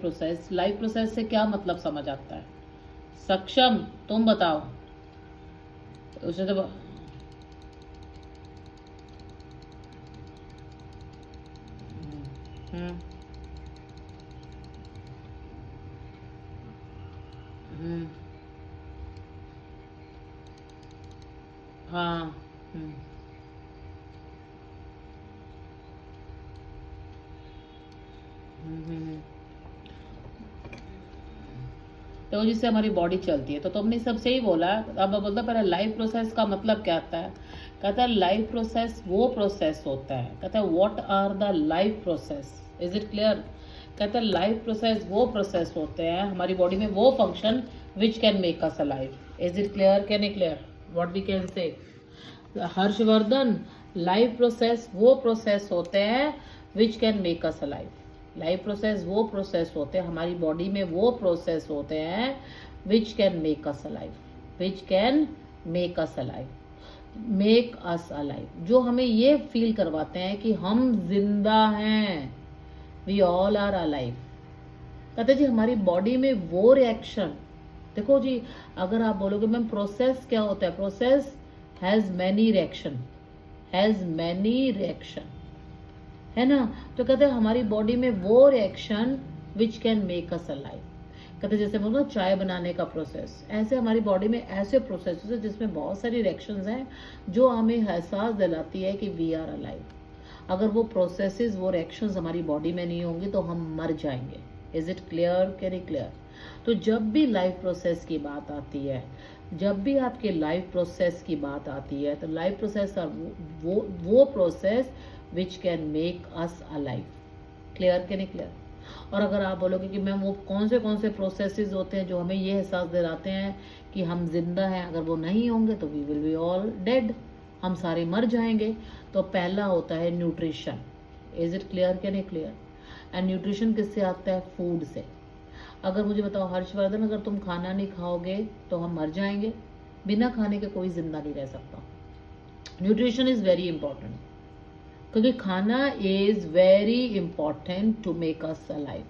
Process, life process से क्या मतलब समझ आता है? सक्षम, तुम बताओ। उसे तो हम्म हम्म हाँ। हम्म हम्म हम्म, हम्म। तो जिससे हमारी बॉडी चलती है, तो तुमने सब सही बोला। अब मैं बोलता पहले लाइफ प्रोसेस का मतलब क्या आता है? कहता है लाइफ प्रोसेस वो प्रोसेस होता है। कहता है what are the life process, is it clear? कहता है लाइफ प्रोसेस वो प्रोसेस होते हैं हमारी बॉडी में, वो function which can make us alive. Is it clear? Can it clear what we can say? Harshvardhan, life process वो प्रोसेस होते हैं which can make us alive. Life process वो प्रोसेस होते हैं हमारी बॉडी में, वो प्रोसेस होते हैं which can make us alive, which can make us alive, make us alive, जो हमें ये फील करवाते हैं कि हम जिंदा हैं, वी ऑल आर अलाइव। कहते जी हमारी बॉडी में वो रिएक्शन, देखो जी, अगर आप बोलोगे मैम प्रोसेस क्या होता है, process has many reaction, has many reaction, है ना? तो कहते हैं हमारी बॉडी में वो reaction which can make us alive. कहते जैसे बोलो चाय बनाने का प्रोसेस, ऐसे हमारी बॉडी में ऐसे प्रोसेस है जिसमें बहुत सारी रिएक्शंस हैं जो हमें एहसास दिलाती है कि वी आर अलाइव। अगर वो प्रोसेसेस, वो रिएक्शंस हमारी बॉडी में नहीं होंगी तो हम मर जाएंगे। Is it clear? Can it clear? तो जब भी लाइफ प्रोसेस की बात आती है, जब भी आपके लाइफ प्रोसेस की बात आती है, तो लाइफ प्रोसेस वो process which can make us alive. Clear? Can it clear? और अगर आप बोलोगे कि मैम वो कौन से प्रोसेसेस होते हैं जो हमें ये एहसास दिलाते हैं कि हम जिंदा हैं, अगर वो नहीं होंगे तो we will be all dead, हम सारे मर जाएंगे। तो पहला होता है nutrition. Is it clear? Can it clear? And nutrition किससे आता है? फूड से। अगर मुझे बताओ हर्षवर्धन, अगर तुम खाना नहीं खाओगे तो हम मर जाएंगे, बिना खाने के कोई जिंदा नहीं रह सकता। न्यूट्रिशन इज वेरी इंपॉर्टेंट, क्योंकि खाना is very important to make us alive.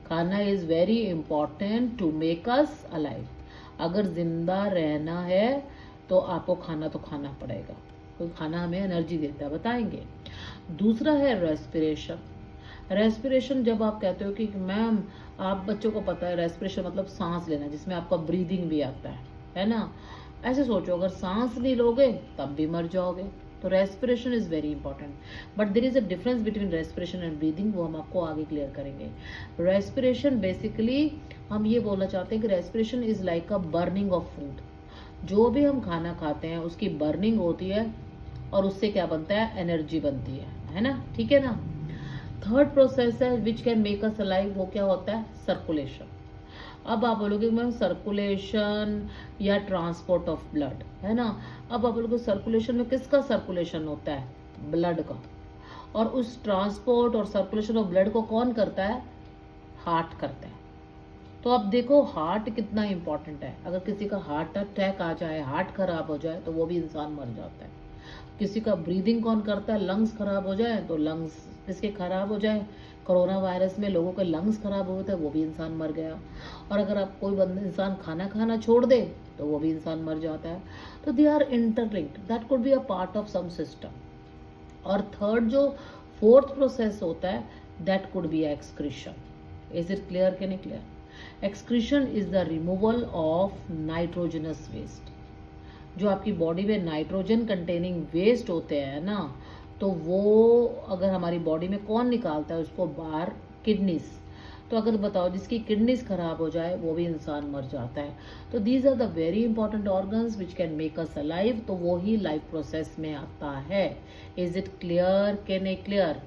खाना is very important to make us alive. अगर जिंदा रहना है तो आपको खाना तो खाना पड़ेगा, क्योंकि खाना हमें एनर्जी देता है, बताएंगे। दूसरा है रेस्पिरेशन। रेस्पिरेशन, जब आप कहते हो कि मैम, आप बच्चों को पता है रेस्पिरेशन मतलब सांस लेना, जिसमें आपका ब्रीदिंग भी आता है ना? ऐसे सोचो, अगर सांस नहीं लोगे तब भी मर जाओगे। तो respiration is very important, but there is a difference between respiration and breathing, वो हम आपको आगे क्लियर करेंगे। रेस्पिरेशन बेसिकली हम ये बोलना चाहते हैं कि respiration is like a burning of food. जो भी हम खाना खाते हैं उसकी बर्निंग होती है और उससे क्या बनता है? एनर्जी बनती है ना? ठीक है ना? थर्ड प्रोसेस है विच कैन मेक अस अलाइव, वो क्या होता है? सर्कुलेशन। अब आप बोलोगे मैम सर्कुलेशन या ट्रांसपोर्ट ऑफ ब्लड, है ना? अब आप बोलोगे सर्कुलेशन में किसका सर्कुलेशन होता है? ब्लड का। और उस ट्रांसपोर्ट और सर्कुलेशन ऑफ ब्लड को कौन करता है? हार्ट करता है। तो अब देखो हार्ट कितना इंपॉर्टेंट है। अगर किसी का हार्ट अटैक आ जाए, हार्ट खराब हो जाए, तो वो भी इंसान मर जाता है। किसी का ब्रीदिंग कौन करता है? लंग्स खराब हो जाए तो लंग्स किसके खराब हो जाए? कोरोना वायरस में लोगों के लंग्स खराब हुए थे, वो भी इंसान मर गया। और अगर आप कोई इंसान खाना खाना छोड़ दे तो वो भी इंसान मर जाता है। तो they are interlinked, that could be a part of some system. और थर्ड जो फोर्थ प्रोसेस होता है, that could be excretion. Is it clear? Can it clear? Excretion is the removal of nitrogenous waste. जो आपकी body में nitrogen containing waste होते हैं ना, तो वो अगर हमारी बॉडी में कौन निकालता है उसको बाहर? किडनीज। तो अगर बताओ जिसकी किडनीज खराब हो जाए वो भी इंसान मर जाता है। तो these are the very important organs which can make us alive, तो वो ही लाइफ प्रोसेस में आता है। Is it clear? Can it clear?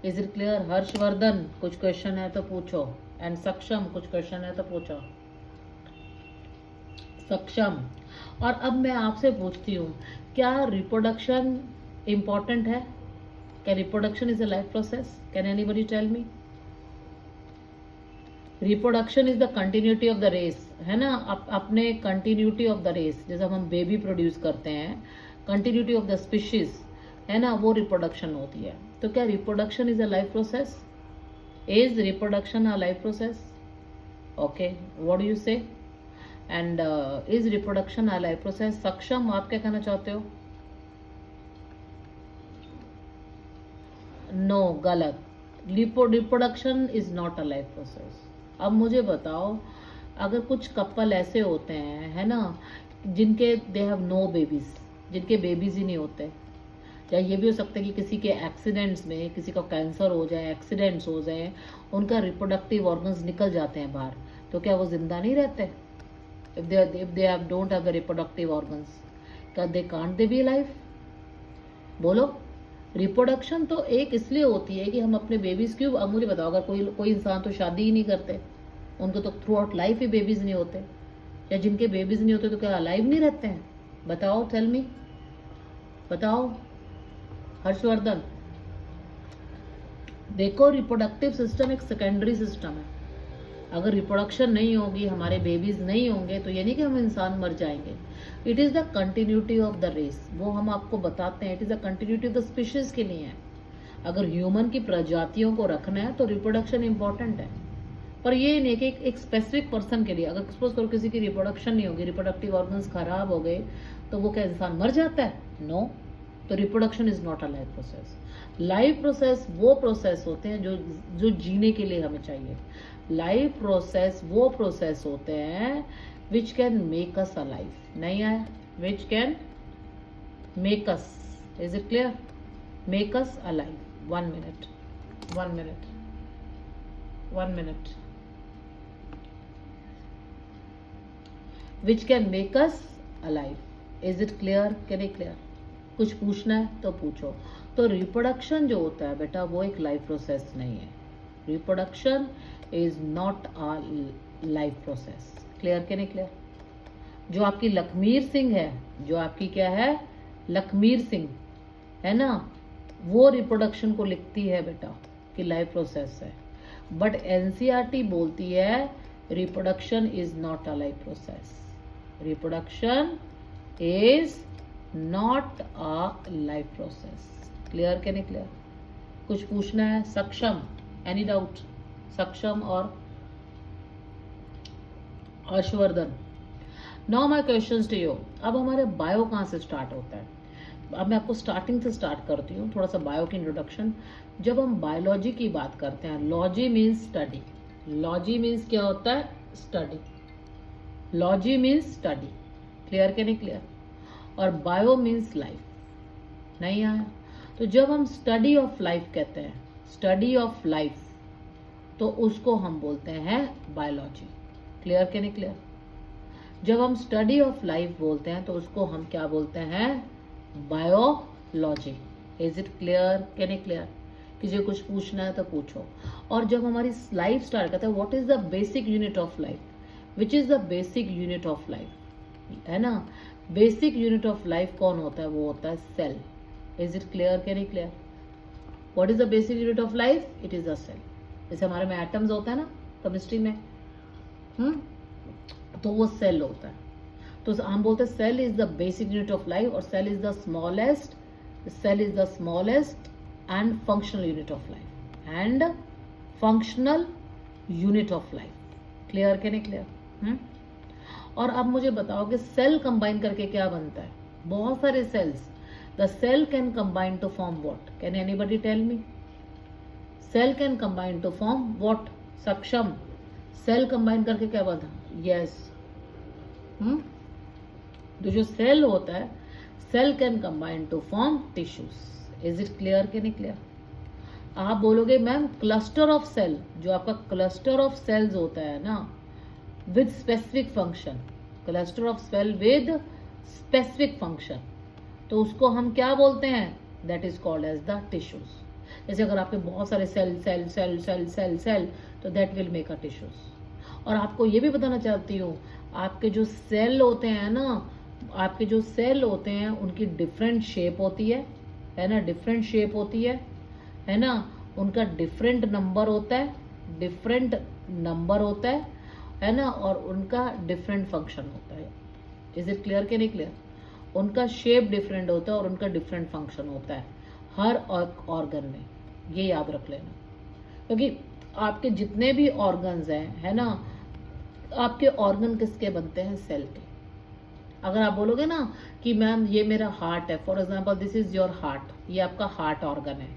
Is it clear? Harshvardhan, कुछ क्वेश्चन है तो पूछो। एंड सक्षम, कुछ क्वेश्चन है तो पूछो। सक्षम, और अब मैं आपसे पूछती हूँ, क्या रिप्रोडक्शन इंपॉर्टेंट है? क्या reproduction is a life process? Can anybody tell me? Reproduction is the continuity of the race, है ना? अपने कंटिन्यूटी ऑफ द रेस, जैसे हम बेबी प्रोड्यूस करते हैं, कंटिन्यूटी ऑफ द स्पीशीज, है ना? वो रिप्रोडक्शन होती है। तो क्या reproduction is a life process? Is reproduction a life process? Okay, what do you say? And is reproduction a life process? सक्षम, आप क्या कहना चाहते हो? नो, गलत. Reproduction is not a life process. अब मुझे बताओ, अगर कुछ कपल ऐसे होते हैं, है ना, जिनके दे हैव नो बेबीज, जिनके बेबीज ही नहीं होते, या ये भी हो सकता है कि किसी के एक्सीडेंट्स में किसी का कैंसर हो जाए, एक्सीडेंट्स हो जाए, उनका रिप्रोडक्टिव ऑर्गन्स निकल जाते हैं बाहर, तो क्या वो जिंदा नहीं रहते? If they don't have the reproductive organs, क्या they can't they be alive? बोलो. रिप्रोडक्शन तो एक इसलिए होती है कि हम अपने बेबीज क्यों, अब मुझे बताओ, अगर कोई इंसान तो शादी ही नहीं करते, उनको तो थ्रू आउट लाइफ ही बेबीज नहीं होते, या जिनके बेबीज नहीं होते तो क्या अलाइव नहीं रहते हैं? बताओ, टेल मी, बताओ हर्षवर्धन. देखो, रिप्रोडक्टिव सिस्टम एक सेकेंडरी सिस्टम है. अगर रिप्रोडक्शन नहीं होगी, हमारे बेबीज नहीं होंगे, तो ये नहीं कि हम इंसान मर जाएंगे. It is the continuity of the race, वो हम आपको बताते हैं. It is the continuity of the species के लिए है. अगर ह्यूमन की प्रजातियों को रखना है तो रिप्रोडक्शन इंपॉर्टेंट है, पर ये नहीं कि एक स्पेसिफिक पर्सन के लिए. अगर सपोज करो किसी की रिप्रोडक्शन नहीं होगी, रिप्रोडक्टिव ऑर्गन्स खराब हो गए, तो वो क्या इंसान मर जाता है? नो. तो reproduction is not a life process. Life process वो प्रोसेस होते हैं जो जीने के लिए हमें चाहिए. लाइफ प्रोसेस वो प्रोसेस होते हैं which can make us alive. नहीं आया? विच can make us. Is it clear? Make us alive. 1 minute, 1 minute, 1 minute. Which can make us alive. Is it clear? Can it clear? कुछ पूछना है तो पूछो. तो रिप्रोडक्शन जो होता है बेटा, वो एक लाइफ प्रोसेस नहीं है. Reproduction is not a life process. Clear के नहीं क्लियर? जो आपकी लखमीर सिंह है, जो आपकी क्या है, लखमीर सिंह है ना, वो रिप्रोडक्शन को लिखती है बेटा कि लाइफ प्रोसेस है. बट एनसीईआरटी बोलती है reproduction is not a life process. Reproduction is not a life process. Clear के नहीं क्लियर? कुछ पूछना है? सक्षम, एनी डाउट? सक्षम और Harshvardhan. Now my questions to you. अब हमारे बायो कहाँ से स्टार्ट होता है? अब मैं आपको स्टार्टिंग से स्टार्ट करती हूँ, थोड़ा सा बायो की इंट्रोडक्शन. जब हम बायोलॉजी की बात करते हैं, logy means study. Logy means क्या होता है? Study. Logy means study. Clear के नहीं क्लियर? और बायो मीन्स लाइफ. नहीं आया? तो जब हम स्टडी ऑफ लाइफ कहते हैं, स्टडी ऑफ लाइफ, तो उसको हम बोलते हैं बायोलॉजी. क्लियर के नहीं क्लियर? जब हम स्टडी ऑफ लाइफ बोलते हैं तो उसको हम क्या बोलते हैं? बायोलॉजी. Is it clear? के नहीं क्लियर? किसी को कुछ पूछना है तो पूछो. और जब हमारी लाइफ स्टार्ट करते हैं, what is the basic unit of life? Which is the basic unit of life? है ना, बेसिक यूनिट ऑफ लाइफ कौन होता है? वो होता है सेल. Is it clear? के नहीं clear? What is the basic unit of life? It is the cell. जैसे हमारे में एटम्स होता है ना केमिस्ट्री में, तो वो सेल होता है. तो हम बोलते हैं cell is the basic unit of life, और cell is the smallest, cell is the smallest and functional unit of life. And functional unit of life. Clear के नहीं क्लियर? और अब मुझे बताओ कि सेल कंबाइन करके क्या बनता है? बहुत सारे cells. The cell can combine to form what? Can anybody tell me? Cell can combine to form what? Saksham, cell combine करके क्या बना? यस. तो जो सेल होता है, cell can combine to form tissues. Is it clear के नहीं clear? आप बोलोगे मैम क्लस्टर ऑफ सेल, जो आपका क्लस्टर ऑफ सेल्स होता है ना, with specific function, cluster of cell with specific function, तो उसको हम क्या बोलते हैं? That is called as the tissues. जैसे अगर आपके बहुत सारे cell cell cell cell cell cell, तो that will make a tissues. और आपको ये भी बताना चाहती हूँ, आपके जो सेल होते हैं ना, आपके जो सेल होते हैं उनकी डिफरेंट शेप होती है ना, डिफरेंट शेप होती है ना, उनका डिफरेंट नंबर होता है, डिफरेंट नंबर होता है ना, और उनका डिफरेंट फंक्शन होता है. इज इट क्लियर के नहीं क्लियर? उनका शेप डिफरेंट होता है और उनका डिफरेंट फंक्शन होता है हर ऑर्गन में. ये याद रख लेना, क्योंकि आपके जितने भी ऑर्गन्स हैं, है ना, आपके ऑर्गन किसके बनते हैं? सेल के। अगर आप बोलोगे ना कि मैम ये मेरा हार्ट है, for example this is your heart, ये आपका हार्ट ऑर्गन है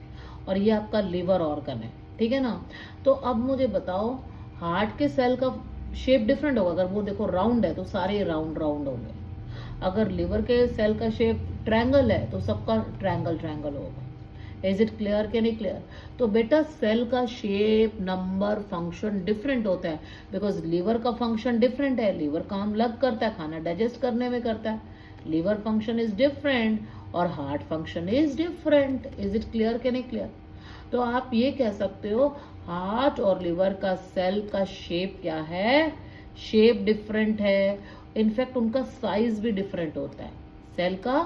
और ये आपका लिवर ऑर्गन है, ठीक है ना। तो अब मुझे बताओ, हार्ट के सेल का शेप डिफरेंट होगा। अगर वो देखो राउंड है तो सारे राउंड राउंड होंगे। अगर लिवर के सेल का शेप ट्रायंगल है तो सबका ट्रायंगल ट्रायंगल होगा। इज इट क्लियर कि नहीं क्लियर? तो बेटा सेल का शेप, नंबर, फंक्शन डिफरेंट होता है, बिकॉज लिवर का फंक्शन डिफरेंट है। लिवर काम अलग करता है, खाना डाइजेस्ट करने में करता है। लिवर फंक्शन इज डिफरेंट और heart function is different. Is it clear कि नहीं क्लियर? तो आप ये कह सकते हो हार्ट और लिवर का सेल का शेप क्या है? शेप डिफरेंट है। इनफैक्ट उनका साइज भी डिफरेंट होता है। सेल का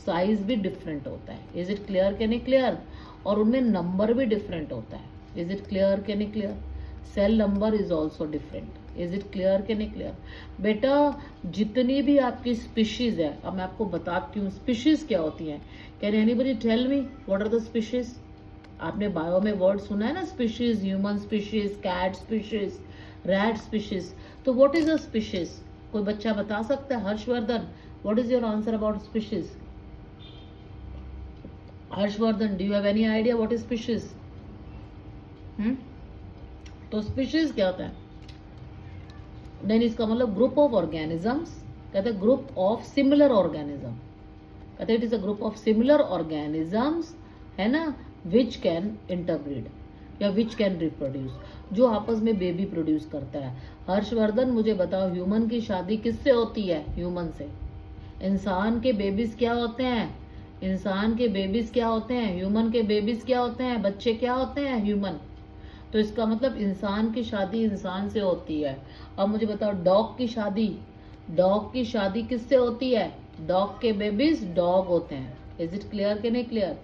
साइज भी डिफरेंट होता है। इज इट क्लियर कि नहीं क्लियर? और उनमें नंबर भी डिफरेंट होता है। इज इट क्लियर कि नहीं clear? Cell number is also different. Is it clear कि नहीं क्लियर? बेटा जितनी भी आपकी स्पीशीज है, अब मैं आपको बताती हूँ स्पीशीज क्या होती हैं। Can anybody tell me what are the species? आपने बायो में वर्ड सुना है ना, species, human species, cat species, rat species. तो व्हाट इज अ स्पीशीज? कोई बच्चा बता सकता है? Harshvardhan, what is your answer about species? Harshvardhan, do you have any idea what is species? तो स्पीशीज क्या होता है? देन इसका मतलब ग्रुप ऑफ ऑर्गेनिजम्स। कहते हैं ग्रुप ऑफ सिमिलर ऑर्गेनिज्म। कहते हैं it is a group of similar organisms, है ना, विच कैन इंटरब्रीड या विच कैन रिप्रोड्यूस, जो आपस में बेबी प्रोड्यूस करता है। हर्षवर्धन मुझे बताओ, ह्यूमन की शादी किससे होती है? ह्यूमन से। इंसान के बेबीज क्या होते हैं? इंसान के बेबीज क्या होते हैं? ह्यूमन के बेबीज क्या होते हैं? बच्चे क्या होते हैं? ह्यूमन। तो इसका मतलब इंसान की शादी इंसान से होती है। अब मुझे बताओ डॉग की शादी, डॉग की शादी किससे होती है? डॉग के बेबीज डॉग होते हैं। इज इट क्लियर कि नहीं क्लियर?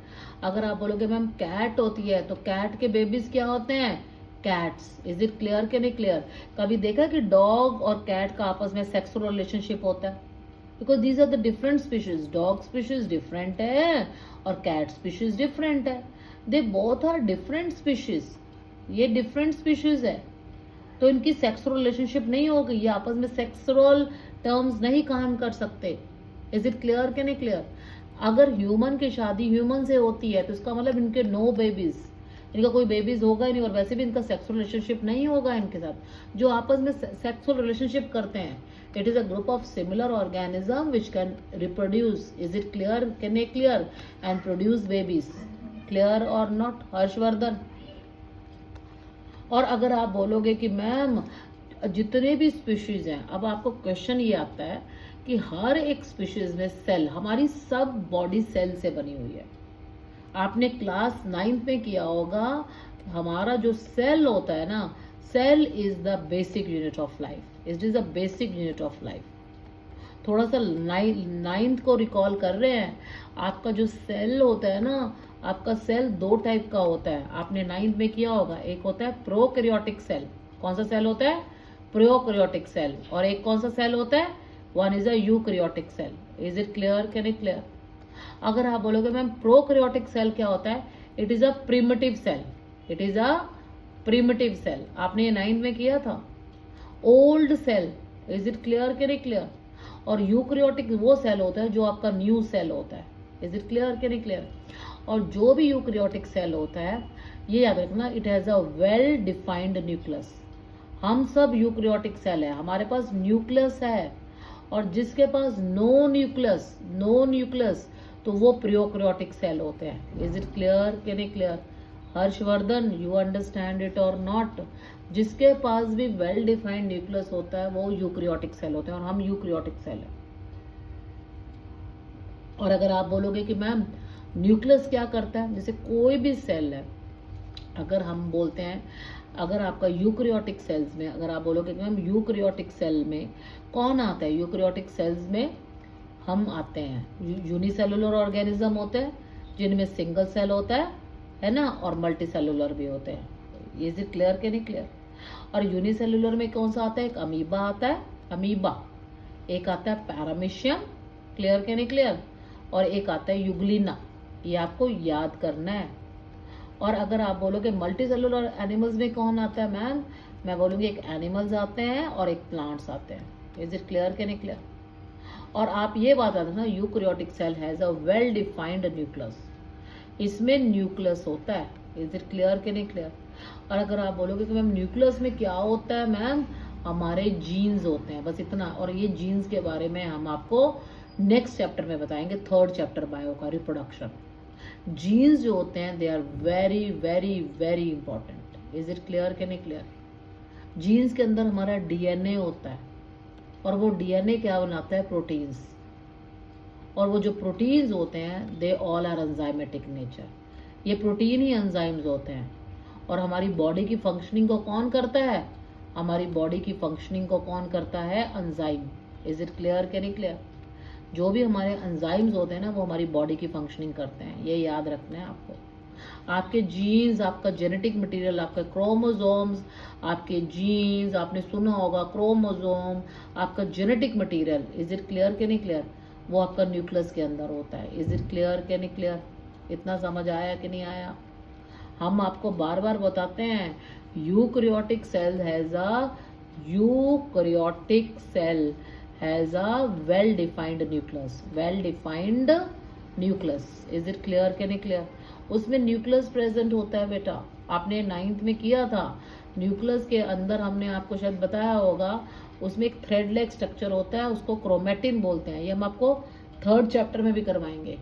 अगर आप बोलोगे मैम कैट होती है, तो कैट के बेबीज क्या होते हैं? कैट्स। इज इट क्लियर कि नहीं क्लियर? कभी देखा कि डॉग और कैट का आपस में सेक्सुअल रिलेशनशिप होता है? Because these are the different species. Dog species different है और कैट स्पीशीज डिफरेंट है। They both are different species. ये डिफरेंट स्पीशीज है, तो इनकी सेक्सुअल रिलेशनशिप नहीं होगी। ये आपस में सेक्सुअल टर्म्स नहीं काम कर सकते। इज इट क्लियर कि नहीं क्लियर? अगर ह्यूमन की शादी ह्यूमन से होती है तो इसका मतलब इनके नो बेबीज, इनका कोई बेबीज होगा ही नहीं, और वैसे भी इनका सेक्सुअल रिलेशनशिप नहीं होगा इनके साथ। जो आपस में सेक्सुअल रिलेशनशिप करते हैं, it is a group of similar organism which can reproduce. Is it clear can a clear? And produce babies. Clear और नॉट हर्षवर्धन? और अगर आप बोलोगे कि मैम जितने भी स्पीशीज हैं, अब आपको क्वेश्चन ये आता है कि हर एक स्पीशीज में सेल, हमारी सब बॉडी सेल से बनी हुई है। आपने क्लास 9th में किया होगा, हमारा जो सेल होता है ना, cell is the basic unit of life. It is the basic unit of life. थोड़ा सा 9th को रिकॉल कर रहे हैं। आपका जो सेल होता है ना, आपका सेल 2 टाइप का होता है। आपने 9th में किया होगा, एक होता है प्रोकैरियोटिक सेल। कौन सा सेल होता है? Prokaryotic cell. और एक कौन सा सेल होता है? One is a eukaryotic cell. Is it clear can it clear? अगर आप बोलोगे मैम प्रोकैरियोटिक सेल क्या होता है? It is a primitive cell. It is a primitive cell. आपने ये 9th में किया था। Old cell. Is it clear can it clear? और यूकैरियोटिक वो सेल होता है जो आपका न्यू सेल होता है। Is it clear can it clear? और जो भी यूकैरियोटिक सेल होता है, ये याद रखना, it has a well defined nucleus. हम सब यूकैरियोटिक सेल है, हमारे पास न्यूक्लियस है। और जिसके पास नो न्यूक्लियस तो वो प्रोकैरियोटिक सेल होते हैं। Is it clear can it clear? Harshvardhan, you understand it or not? जिसके पास भी वेल डिफाइंड न्यूक्लियस होता है वो यूकैरियोटिक सेल होते हैं, और हम यूकैरियोटिक सेल है। और अगर आप बोलोगे कि मैम न्यूक्लियस क्या करता है, जैसे कोई भी सेल है, अगर हम बोलते हैं, अगर आपका यूकैरियोटिक सेल्स में, अगर आप बोलोगे कि मैम यूकैरियोटिक सेल में कौन आता है? यूकैरियोटिक सेल्स में हम आते हैं, यूनिसेलुलर ऑर्गेनिज्म होते हैं जिनमें सिंगल सेल होता है ना, और मल्टी सेलुलर भी होते हैं। इज इट क्लियर कि नहीं क्लियर? और यूनिसेलुलर में कौन सा आता है? एक अमीबा आता है, अमीबा। एक आता है पैरामीशियम। क्लियर कि नहीं क्लियर? और एक आता है यूग्लिना। ये आपको याद करना है। और अगर आप बोलोगे मल्टी सेलुलर एनिमल्स में कौन आता है मैम, मैं बोलूँगी एक एनिमल्स आते हैं और एक प्लांट्स आते हैं। इज इट क्लियर कि नहीं क्लियर? और आप ये बात आते ना, eukaryotic cell has a well defined nucleus, इसमें न्यूक्लियस होता है। इज इट क्लियर कि नहीं क्लियर? और अगर आप बोलोगे कि मैम न्यूक्लियस में क्या होता है मैम, हमारे जीन्स होते हैं, बस इतना। और ये जीन्स के बारे में हम आपको नेक्स्ट चैप्टर में बताएंगे, 3rd चैप्टर बायो का, रिप्रोडक्शन। जीन्स जो होते हैं they are very very very important. Is it clear कि नहीं क्लियर? जीन्स के अंदर हमारा डीएनए होता है और वो डीएनए क्या बनाता है, प्रोटीन्स। और वो जो प्रोटीन्स होते हैं they all are enzymatic nature, ये प्रोटीन ही एंजाइम्स होते हैं। और हमारी बॉडी की फंक्शनिंग को कौन करता है, हमारी बॉडी की फंक्शनिंग को कौन करता है, एंजाइम। इज इट क्लियर कि नहीं क्लियर? जो भी हमारे एंजाइम्स होते हैं ना वो हमारी बॉडी की फंक्शनिंग करते हैं, ये याद रखना है आपको। आपके जीन्स, आपका जेनेटिक मटेरियल, आपके क्रोमोसोम्स, आपके जीन्स, आपने सुना होगा क्रोमोसोम, आपका genetic material, is it clear कि नहीं क्लियर, वो आपका न्यूक्लियस के अंदर होता है। इज इट क्लियर कि नहीं क्लियर? इतना समझ आया कि नहीं आया? हम आपको बार बार बताते हैं, eukaryotic cell has a well defined nucleus, well defined nucleus. Is it clear कि नहीं क्लियर? उसमें न्यूक्लियस प्रेजेंट होता है बेटा, आपने 9th में किया था। न्यूक्लियस के अंदर हमने आपको शायद बताया होगा, उसमें एक थ्रेड लाइक स्ट्रक्चर होता है, उसको क्रोमेटिन बोलते हैं। ये हम आपको 3rd चैप्टर में भी करवाएंगे।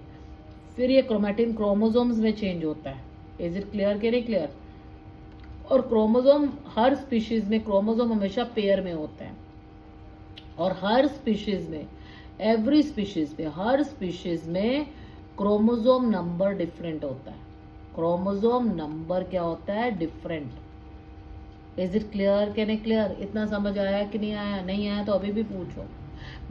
फिर ये क्रोमेटिन क्रोमोसोम्स में चेंज होता है। इज इट क्लियर कि नहीं क्लियर? और क्रोमोसोम, हर स्पीशीज में क्रोमोसोम हमेशा पेयर में होते हैं। और हर स्पीशीज में, एवरी स्पीशीज में, हर स्पीशीज में क्रोमोसोम नंबर डिफरेंट होता है। क्रोमोसोम नंबर क्या होता है, डिफरेंट। इज इट क्लियर कि नहीं क्लियर? इतना समझ आया कि नहीं आया? नहीं आया तो अभी भी पूछो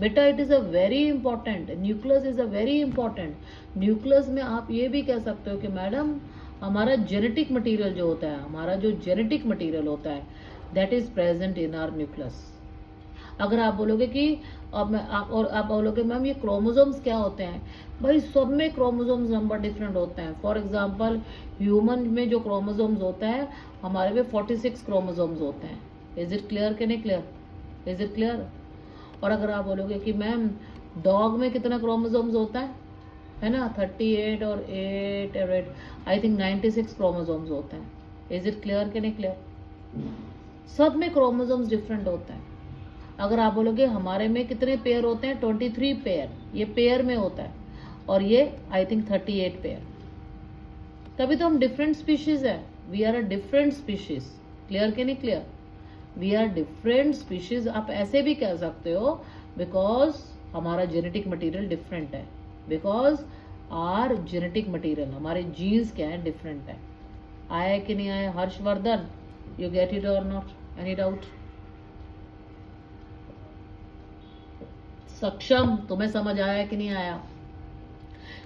बेटा। It is a very important, nucleus is a very important. Nucleus में आप ये भी कह सकते हो कि मैडम हमारा जेनेटिक मटेरियल जो होता है, हमारा जो जेनेटिक मटेरियल होता है that is present in our nucleus. अगर आप बोलोगे कि आप बोलोगे मैम ये क्रोमोसोम्स क्या होते हैं, भाई सब में क्रोमोसोम्स नंबर डिफरेंट होते हैं। फॉर एग्जांपल ह्यूमन में जो क्रोमोसोम्स होता है, हमारे में 46 क्रोमोसोम्स होते हैं। इज इट क्लियर कि नहीं क्लियर? Is it clear? और अगर आप बोलोगे कि मैम डॉग में कितना क्रोमोसोम्स होता है ना, 38 और 8 और 8 आई थिंक 96 क्रोमोसोम्स होते हैं। इज इट क्लियर कि नहीं क्लियर? सब में क्रोमोसोम्स डिफरेंट होते हैं। अगर आप बोलोगे हमारे में कितने पेयर होते हैं, 23 पेयर, ये पेयर में होता है। और ये आई थिंक 38 पेयर। तभी तो हम डिफरेंट स्पीशीज है, we are a different species. Clear कि नहीं clear? We are different species. आप ऐसे भी कह सकते हो बिकॉज हमारा जेनेटिक मटेरियल डिफरेंट है, बिकॉज आर जेनेटिक मटेरियल, हमारे जीन्स क्या है, डिफरेंट है। आया कि नहीं आया Harshvardhan? You get it or not? Any doubt? Saksham, तुम्हें समझ आया कि नहीं आया?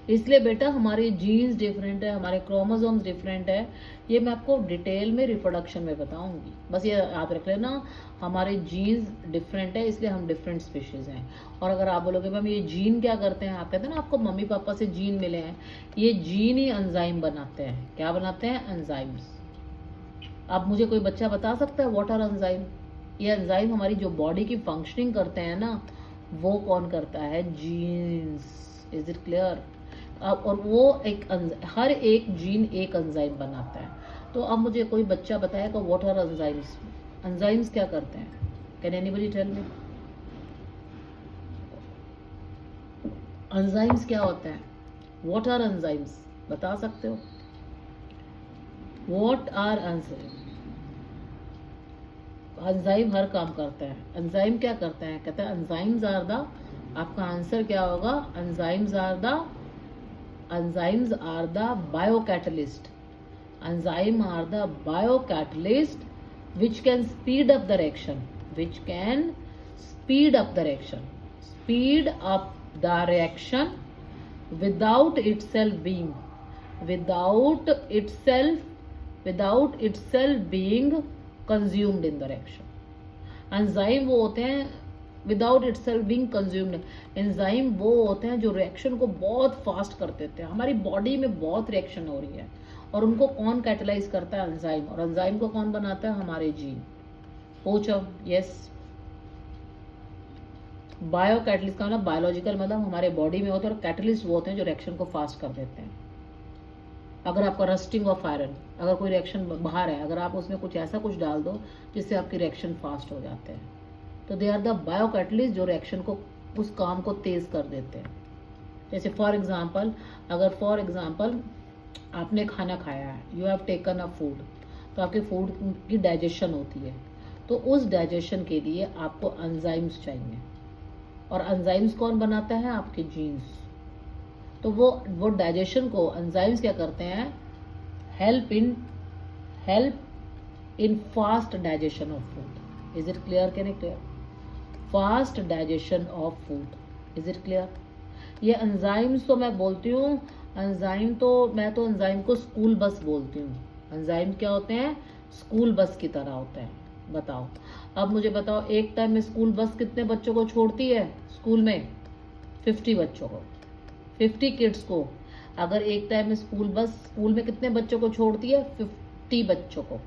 इसलिए बेटा हमारे जीन्स डिफरेंट है, हमारे क्रोमोसोम्स डिफरेंट है। ये मैं आपको डिटेल में रिप्रोडक्शन में बताऊंगी, बस ये याद रख लेना। हमारे जीन्स डिफरेंट है, इसलिए हम डिफरेंट स्पीशीज हैं। और अगर आप बोलोगे मैम ये जीन क्या करते हैं, आप कहते हैं ना आपको मम्मी पापा से जीन मिले हैं, ये जीन ही एंजाइम बनाते हैं। क्या बनाते हैं? एंजाइम्स। अब मुझे कोई बच्चा बता सकता है व्हाट आर एंजाइम? ये एंजाइम हमारी जो बॉडी की फंक्शनिंग करते हैं ना, वो कौन करता है? जीन्स। Is it clear? अब और वो हर एक जीन एक एंजाइम बनाता है। तो अब मुझे कोई बच्चा बताएगा व्हाट आर एंजाइम्स? एंजाइम्स क्या करते हैं? Can anybody tell me? Enzymes क्या होता है? What are enzymes? बता सकते हो? What are enzyme? एंजाइम हर काम करता है। एंजाइम क्या करते हैं? कहते हैं एंजाइम्स आर द, आपका आंसर क्या होगा? Enzymes are the biocatalyst. Enzyme are the biocatalyst which can speed up the reaction, speed up the reaction without itself being consumed in the reaction. Enzyme वो होते हैं without it self being consumed. Enzyme वो होते हैं जो reaction को बहुत fast कर देते हैं। हमारी बॉडी में बहुत रिएक्शन हो रही है और उनको कौन कैटेलाइज करता है? एंजाइम। और एंजाइम को कौन बनाता है? हमारे जीन। पूछो। यस। बायो कैटलिस्ट का मतलब बायोलॉजिकल, मतलब हमारे बॉडी में होते हैं, और कैटलिस्ट वो होते हैं जो रिएक्शन को फास्ट कर देते हैं। अगर आपका रस्टिंग ऑफ आयरन, अगर कोई रिएक्शन बाहर है, अगर आप उसमें कुछ ऐसा कुछ डाल दो जिससे आपकी रिएक्शन फास्ट हो जाते हैं, तो they are the bio catalyst जो रिएक्शन को, उस काम को तेज कर देते हैं। जैसे फॉर एग्जाम्पल, अगर फॉर एग्जाम्पल आपने खाना खाया है, you have taken a food, तो आपके फूड की डाइजेशन होती है, तो उस डाइजेशन के लिए आपको एंजाइम्स चाहिए। और एंजाइम्स कौन बनाता है? आपके जीन्स। तो वो डाइजेशन को एंजाइम्स क्या करते हैं? Help in fast digestion of food. Is it clear? Can clear? Fast digestion of food. Is it clear? ये एंजाइम्स तो मैं बोलती हूँ, मैं तो एंजाइम को स्कूल बस बोलती हूँ। एंजाइम क्या होते हैं? स्कूल बस की तरह होते हैं। बताओ, अब मुझे बताओ, एक टाइम में स्कूल बस कितने बच्चों को छोड़ती है? स्कूल में 50 बच्चों को, 50 किड्स को। अगर एक टाइम में स्कूल बस स्कूल में कितने बच्चों को छोड़ती है? 50 बच्चों को।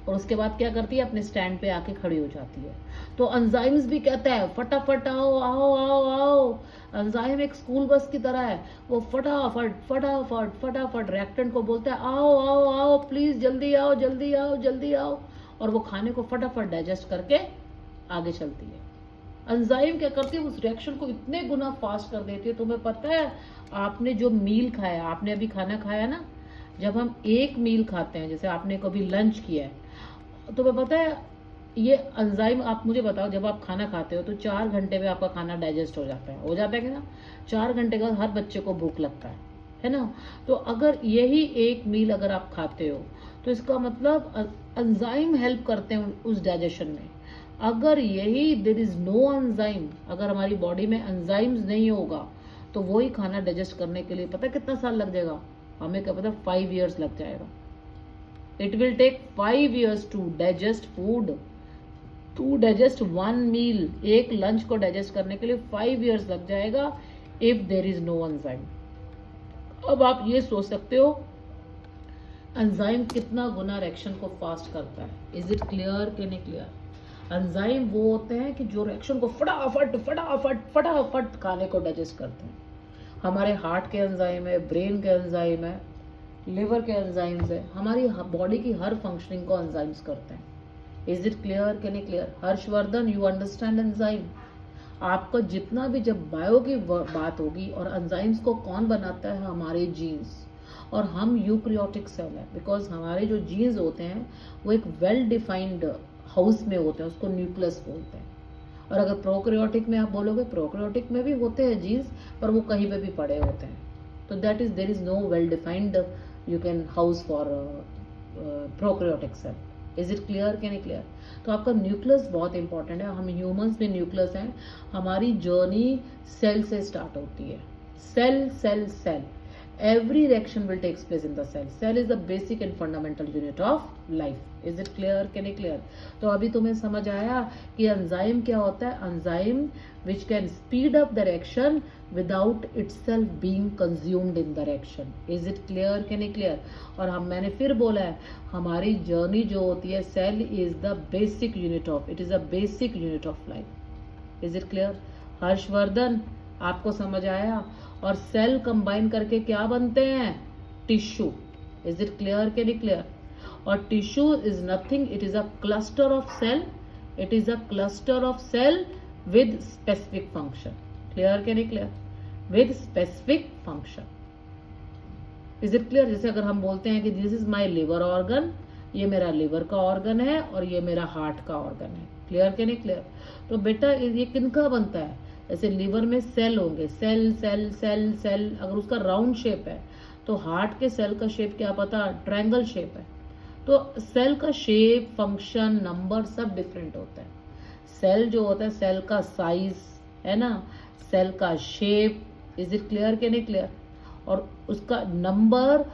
और उसके बाद क्या करती है? अपने स्टैंड पे आके खड़ी हो जाती है। तो एंजाइम्स भी कहता है फटाफट आओ आओ आओ आओ। एंजाइम एक स्कूल बस की तरह है, वो फटाफट फटाफट फटाफट रिएक्टेंट को बोलता है आओ आओ आओ, प्लीज जल्दी आओ जल्दी आओ जल्दी आओ, और वो खाने को फटाफट डाइजेस्ट करके आगे चलती है। एंजाइम क्या करती है? उस रिएक्शन को इतने गुना फास्ट कर देती है। तुम्हें पता है, आपने जो मील खाया, आपने अभी खाना खाया ना, जब हम एक मील खाते हैं, जैसे आपने कभी लंच किया है, तुम्हें पता है ये एंजाइम, आप मुझे बताओ, जब आप खाना खाते हो तो 4 घंटे में आपका खाना डाइजेस्ट हो जाता है कि ना? 4 घंटे का हर बच्चे को भूख लगता है ना? तो अगर यही एक मील अगर आप खाते हो, तो इसका मतलब एंजाइम हेल्प करते हैं उस डाइजेशन में। अगर यही देयर इज नो एंजाइम, अगर हमारी बॉडी में एंजाइम्स नहीं होगा, तो वही खाना डाइजेस्ट करने के लिए पता कितना साल लग जाएगा? हमें क्या पता, 5 years लग जाएगा। It will take 5 years to digest food, to digest 1 meal। एक लंच को डाइजेस्ट करने के लिए 5 years लग जाएगा if there is no enzyme. अब आप ये सोच सकते हो एंजाइम कितना गुना रिएक्शन को फास्ट करता है। Is it clear? Can you clear? Enzyme वो होते हैं कि जो रिएक्शन को फटाफट फटाफट फटाफट खाने को डाइजेस्ट करते हैं। हमारे हार्ट के एंजाइम है, ब्रेन के एंजाइम है, लिवर के एंजाइम्स है, हमारी बॉडी की हर फंक्शनिंग को एंजाइम्स करते हैं। Is it clear? Can you clear? Harshvardhan, you understand enzyme? आपका जितना भी जब बायो की बात होगी, और एंजाइम्स को कौन बनाता है? हमारे जीन्स। और हम यूक्रियोटिक सेल है, बिकॉज हमारे जो जीन्स होते हैं वो एक वेल डिफाइंड हाउस में होते हैं, उसको न्यूक्लियस बोलते हैं। और अगर प्रोकैरियोटिक में आप बोलोगे, प्रोकैरियोटिक में भी होते हैं जीन्स, पर वो कहीं पे भी पड़े होते हैं। तो that is there is no well defined you can house for prokaryotic cell. Is it clear? Can you clear? तो आपका न्यूक्लियस बहुत इंपॉर्टेंट है। हम ह्यूमंस में न्यूक्लियस हैं। हमारी जर्नी सेल से स्टार्ट होती है। Cell cell cell, every reaction will take place in the cell. Cell is the basic and fundamental unit of life. Is it clear? Can you clear? तो अभी तुम्हें समझ आया कि एंजाइम क्या होता है? Enzyme which can speed up the reaction without itself being consumed in the reaction. Is it clear? Can you clear? और मैंने फिर बोला है, हमारी जर्नी जो होती है, cell is the basic unit of, it is a basic unit of life. Is it clear? Harshvardhan, आपको समझ आया? और सेल कंबाइन करके क्या बनते हैं? Tissue. Is it clear? Can you clear? और tissue is nothing, it is a cluster of cell, it is a cluster of cell with specific function. Clear? Can you clear? With specific function. Is it clear? जैसे अगर हम बोलते हैं कि this is my liver organ, ये मेरा liver का organ है और ये मेरा हार्ट का ऑर्गन है। क्लियर? Can you clear? तो बेटा ये किनका बनता है? जैसे लिवर में सेल होंगे, सेल सेल सेल सेल, अगर उसका राउंड शेप है, तो हार्ट के सेल का शेप क्या पता? ट्रायंगल शेप है। तो सेल का शेप, फंक्शन, नंबर सब डिफरेंट होता है। सेल जो होता है, सेल का साइज है ना, सेल का shape. Is it clear? Can you clear? और उसका नंबर,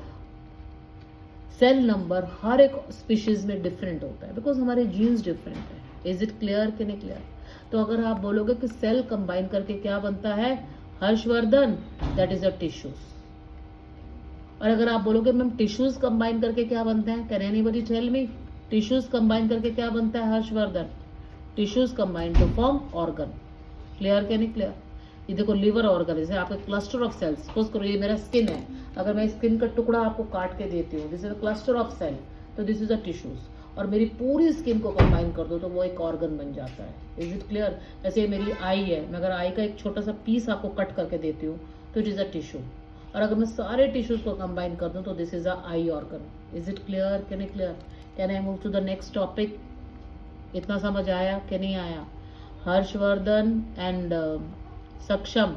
सेल नंबर हर एक स्पीशीज में डिफरेंट होता है, बिकॉज हमारे जीन्स डिफरेंट है। Is it clear? Can you clear? तो अगर आप बोलोगे कि सेल कंबाइन करके क्या बनता है, Harshvardhan, that is a tissues. और अगर आप बोलोगे मैम टिश्यूज कंबाइन करके क्या बनते हैं, can anybody tell me, tissues combine करके क्या बनता है Harshvardhan? Tissues combine to form organ. Clear क्या नहीं क्लियर? ये देखो लिवर ऑर्गन, जैसे आपका क्लस्टर ऑफ सेल्स, सपोज करो ये मेरा स्किन है, अगर मैं स्किन का टुकड़ा आपको काट के देती हूँ, this is a cluster of cell, तो दिस इज अ टिश्यूज, और मेरी पूरी स्किन को कंबाइन कर दो तो वो एक ऑर्गन बन जाता है। Is it clear? जैसे मेरी आई है, मैं अगर आई का एक छोटा सा पीस आपको कट करके देती हूँ तो इट इज अ टिश्यू, और अगर मैं सारे टिश्यूज को कंबाइन कर दूं तो this is a I organ. Is it clear? Can I clear? Can I move to the next topic? इतना समझ आया कि नहीं आया? Harshvardhan and Saksham,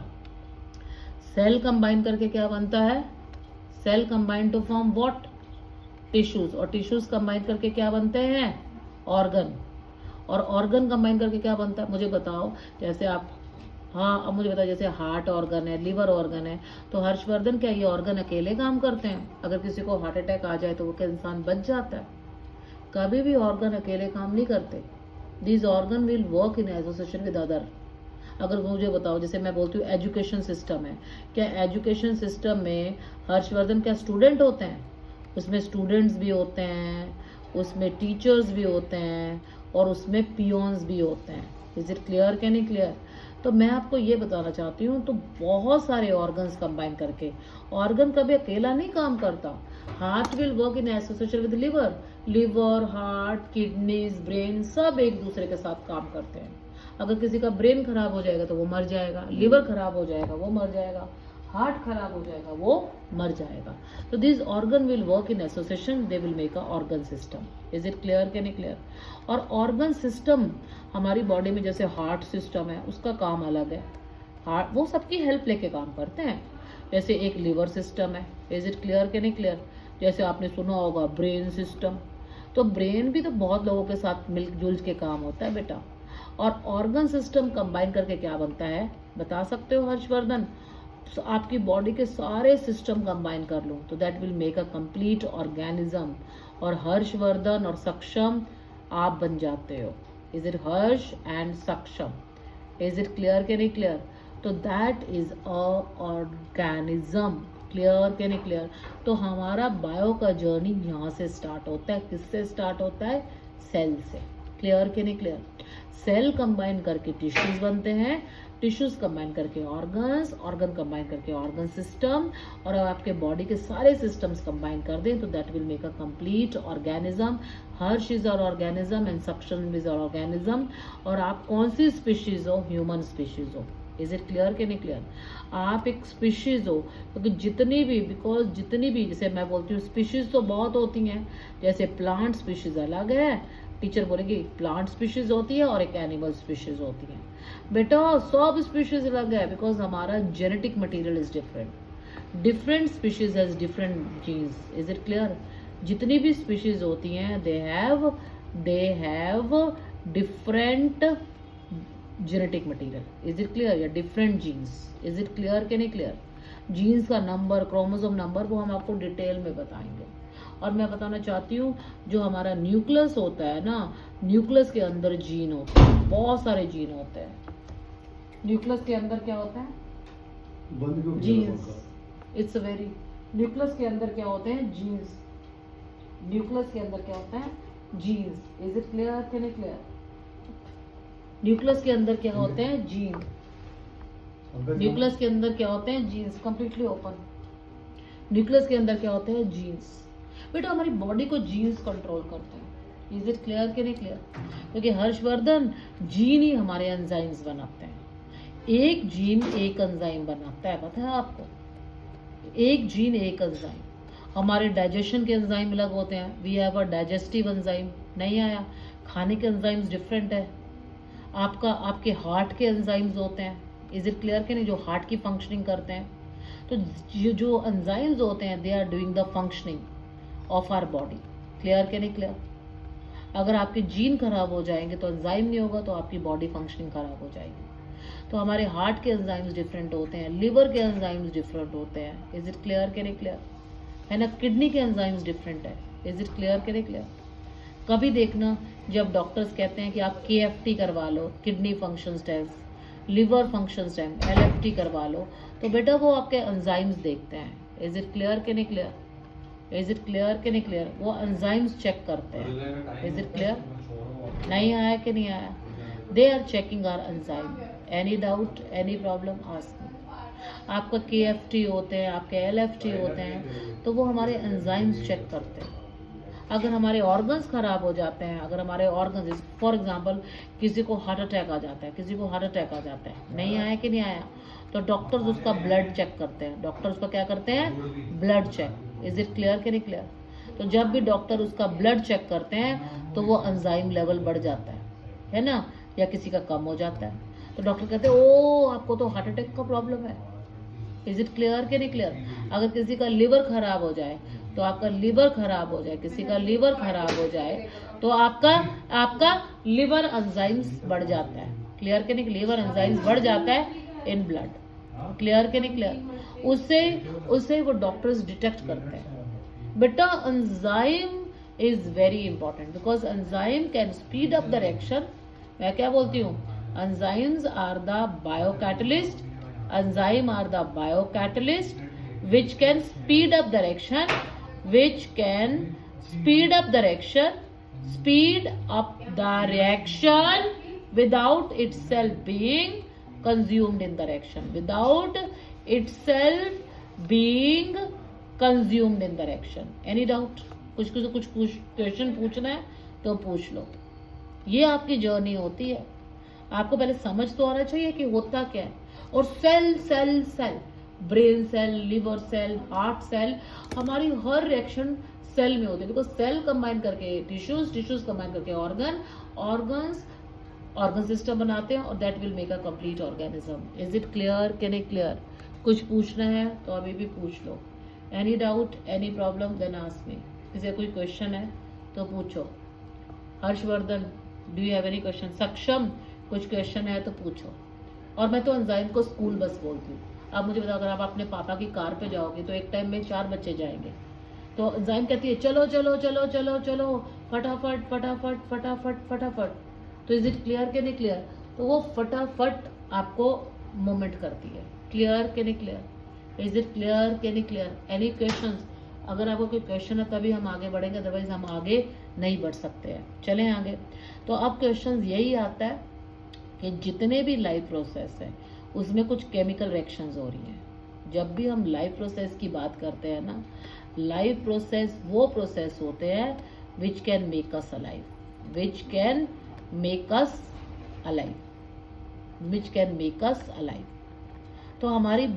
cell combine करके क्या बनता है? Cell combine to form what? Tissues, और टिश्यूज कंबाइन करके क्या बनते हैं? ऑर्गन, और ऑर्गन कंबाइन करके क्या बनता है? मुझे बताओ, जैसे आप, हाँ अब मुझे बताओ, जैसे हार्ट ऑर्गन है, लिवर ऑर्गन है, तो हर्षवर्धन क्या ये ऑर्गन अकेले काम करते हैं? अगर किसी को हार्ट अटैक आ जाए तो वो क्या इंसान बच जाता है? कभी भी ऑर्गन अकेले काम नहीं करते। These organ will work in association with other. अगर मुझे बताओ, जैसे मैं बोलती हूँ एजुकेशन सिस्टम है, क्या एजुकेशन सिस्टम में हर्षवर्धन क्या स्टूडेंट होते हैं? उसमें स्टूडेंट्स भी होते हैं, उसमें टीचर्स भी होते हैं, और उसमें पियोन्स भी होते हैं। इज इट क्लियर क्या नहीं क्लियर? तो मैं आपको ये बताना चाहती हूँ, तो बहुत सारे ऑर्गन्स कंबाइन करके, ऑर्गन कभी अकेला नहीं काम करता। Heart will work in association with liver, liver, heart, kidneys, brain सब एक दूसरे के साथ काम करते हैं। अगर किसी का ब्रेन खराब हो जाएगा तो वो मर जाएगा, लिवर खराब हो जाएगा वो मर जाएगा, हार्ट खराब हो जाएगा वो मर जाएगा। तो this organ will work in association, they will make a organ system. Is it clear क्या नहीं क्लियर? और ऑर्गन सिस्टम हमारी बॉडी में, जैसे हार्ट सिस्टम है उसका काम अलग है, हार्ट वो सबकी हेल्प लेके काम करते हैं। जैसे एक लिवर सिस्टम है, इज इट क्लियर क्या नहीं क्लियर? जैसे आपने सुना होगा ब्रेन सिस्टम, तो ब्रेन भी तो बहुत लोगों के साथ मिलजुल के काम होता है बेटा। और ऑर्गन सिस्टम कंबाइन करके क्या बनता है बता सकते हो हर्षवर्धन? तो आपकी बॉडी के सारे सिस्टम कंबाइन कर लूँ तो that will make a complete organism, और हर्षवर्धन और सक्षम आप बन जाते हो। Is it Harsh and Saksham? Is it clear के नहीं क्लियर? तो that is a organism. Clear के नहीं क्लियर? तो हमारा बायो का जर्नी यहाँ से स्टार्ट होता है। किससे स्टार्ट होता है? सेल से। क्लियर के नहीं क्लियर? सेल कंबाइन करके टिश्यूज बनते हैं, टिश्यूज कंबाइन करके ऑर्गन्स, ऑर्गन कंबाइन करके ऑर्गन सिस्टम, और आपके बॉडी के सारे सिस्टम्स कंबाइन कर दें तो that will make a complete organism. Harsh is our organism and Saksham is our organism. और आप कौन सी स्पीशीज हो? ह्यूमन स्पीशीज हो। इज इट क्लियर के नहीं क्लियर? आप एक स्पीशीज हो, क्योंकि जितनी भी जैसे मैं बोलती हूँ स्पीशीज तो बहुत होती हैं। जैसे प्लांट स्पीशीज अलग है, टीचर बोलेगी प्लांट स्पीशीज होती है और एक एनिमल स्पीशीज होती है। बेटा सब स्पीशीज अलग है, बिकॉज हमारा genetic material is different species has different genes. Is it clear? जितनी भी स्पीशीज होती हैं they have different genetic material. Is it clear? या different genes. Is it clear के नहीं क्लियर? जीन्स का नंबर, क्रोमोसोम नंबर, वो हम आपको डिटेल में बताएंगे। और मैं बताना चाहती हूँ जो हमारा न्यूक्लियस होता है ना, न्यूक्लियस के अंदर जीन होते हैं, बहुत सारे जीन होते हैं। न्यूक्लियस के अंदर क्या होता है? जीन्स। इट्स वेरी, न्यूक्लियस के अंदर क्या होते हैं? जीन्स। न्यूक्लियस के अंदर क्या होता है? जीन्स। इज इट क्लियर कि नहीं क्लियर? न्यूक्लियस के अंदर क्या होते हैं? जीन। न्यूक्लियस के अंदर क्या होते हैं? जीन्स। Completely open. न्यूक्लियस के अंदर क्या होते हैं? जीन्स। बेटा हमारी बॉडी को जीन्स कंट्रोल करते हैं। इज इट क्लियर कि नहीं क्लियर? क्योंकि हर्षवर्धन जीन ही हमारे एंजाइम्स बनाते हैं। एक जीन एक एंजाइम बनाता है, पता है आपको? एक जीन एक एंजाइम। हमारे डाइजेशन के एंजाइम अलग होते हैं, we have a digestive enzyme. नहीं आया? खाने के एंजाइम्स डिफरेंट है। आपके हार्ट के एंजाइम्स होते हैं। इज इट क्लियर कि नहीं? जो हार्ट की फंक्शनिंग करते हैं। तो जो एंजाइम्स होते हैं they are doing the functioning of our body. Clear के नहीं क्लियर? अगर आपके जीन खराब हो जाएंगे तो एंजाइम नहीं होगा तो आपकी बॉडी फंक्शनिंग खराब हो जाएगी। तो हमारे हार्ट के एंजाइम्स डिफरेंट होते हैं, लिवर के एंजाइम्स डिफरेंट होते हैं। इज इट क्लियर के नहीं क्लियर? है ना? किडनी के एंजाइम्स डिफरेंट है। इज इट क्लियर के नहीं क्लियर? कभी देखना जब डॉक्टर्स कहते हैं कि आप KFT करवा लो, kidney functions test, liver functions test, LFT करवा लो, तो बेटा वो आपके एंजाइम्स देखते हैं। इज इट क्लियर कि नहीं क्लियर? इज इट क्लियर कि नहीं क्लियर? वो एंजाइम्स चेक करते हैं। Is it clear? नहीं आया कि नहीं आया? They are checking our enzyme. Any doubt, any problem, ask me. आपका KFT होते हैं, आपके LFT होते हैं, तो वो हमारे एंजाइम्स चेक करते हैं। अगर हमारे ऑर्गन्स खराब हो जाते हैं, अगर हमारे ऑर्गन्स, फॉर एग्जांपल किसी को हार्ट अटैक आ जाता है, किसी को हार्ट अटैक आ जाता है, नहीं आया कि नहीं आया, तो डॉक्टर्स उसका ब्लड चेक करते हैं। डॉक्टर्स उसका क्या करते हैं? Blood check. Is it clear कि नहीं क्लियर? तो जब भी डॉक्टर उसका ब्लड चेक करते हैं तो वो एंजाइम लेवल बढ़ जाता है ना, या किसी का कम हो जाता है, तो डॉक्टर कहते हैं ओ आपको तो हार्ट अटैक का प्रॉब्लम है। इज इट क्लियर कि नहीं क्लियर? अगर किसी का लिवर खराब हो जाए, तो आपका लिवर खराब हो जाए, किसी का लिवर खराब हो जाए, तो आपका लिवर एंजाइम्स बढ़ जाता है। क्लियर कि नहीं? लिवर एंजाइम्स बढ़ जाता है इन ब्लड। क्लियर कि नहीं क्लियर? उससे वो डॉक्टर्स डिटेक्ट करते हैं। बेटा enzyme is very important because enzyme can speed up the reaction. मैं क्या बोलती हूँ? Enzymes are the biocatalyst. Enzyme are the biocatalyst which can speed up the reaction, which can speed up the reaction without itself being consumed in the reaction, without itself being consumed in the reaction. Any doubt? कुछ question पूछना है तो पूछ लो। ये आपकी journey होती है। आपको पहले समझ तो आना चाहिए कि होता क्या है। और cell brain cell, liver cell, heart cell, हमारी हर रिएक्शन सेल में होती है। बिकॉज सेल कंबाइन करके टिश्यूज कंबाइन करके ऑर्गन सिस्टम बनाते हैं और that will make a complete organism. Is it clear कि नहीं क्लियर? कुछ पूछना है तो अभी भी पूछ लो। Any doubt, any problem, then ask me. किसी कोई क्वेश्चन है तो पूछो। Harshvardhan, do you have any question? Saksham, कुछ क्वेश्चन है तो पूछो। और मैं तो एंजाइम को स्कूल बस बोलती हूँ। अब मुझे बताओ, अगर आप अपने पापा की कार पे जाओगे तो एक टाइम में 4 बच्चे जाएंगे, तो एंजाइम कहती है चलो चलो चलो चलो चलो फटाफट फटाफट फटाफट फटाफट। तो इज इट क्लियर कि नहीं क्लियर? तो वो फटाफट आपको मूवमेंट करती है। क्लियर कि नहीं क्लियर? इज इट क्लियर कि नहीं क्लियर? Any questions? अगर आपको कोई क्वेश्चन है तभी हम आगे बढ़ेंगे, अदरवाइज हम आगे नहीं बढ़ सकते हैं। चलें आगे। तो अब क्वेश्चन यही आता है कि जितने भी लाइफ प्रोसेस है उसमें कुछ केमिकल रिएक्शंस हो रही हैं। जब भी हम लाइफ प्रोसेस की बात करते हैं ना, लाइफ प्रोसेस वो प्रोसेस होते हैं which can make us alive, which can make us alive, which can make us alive. तो हमारी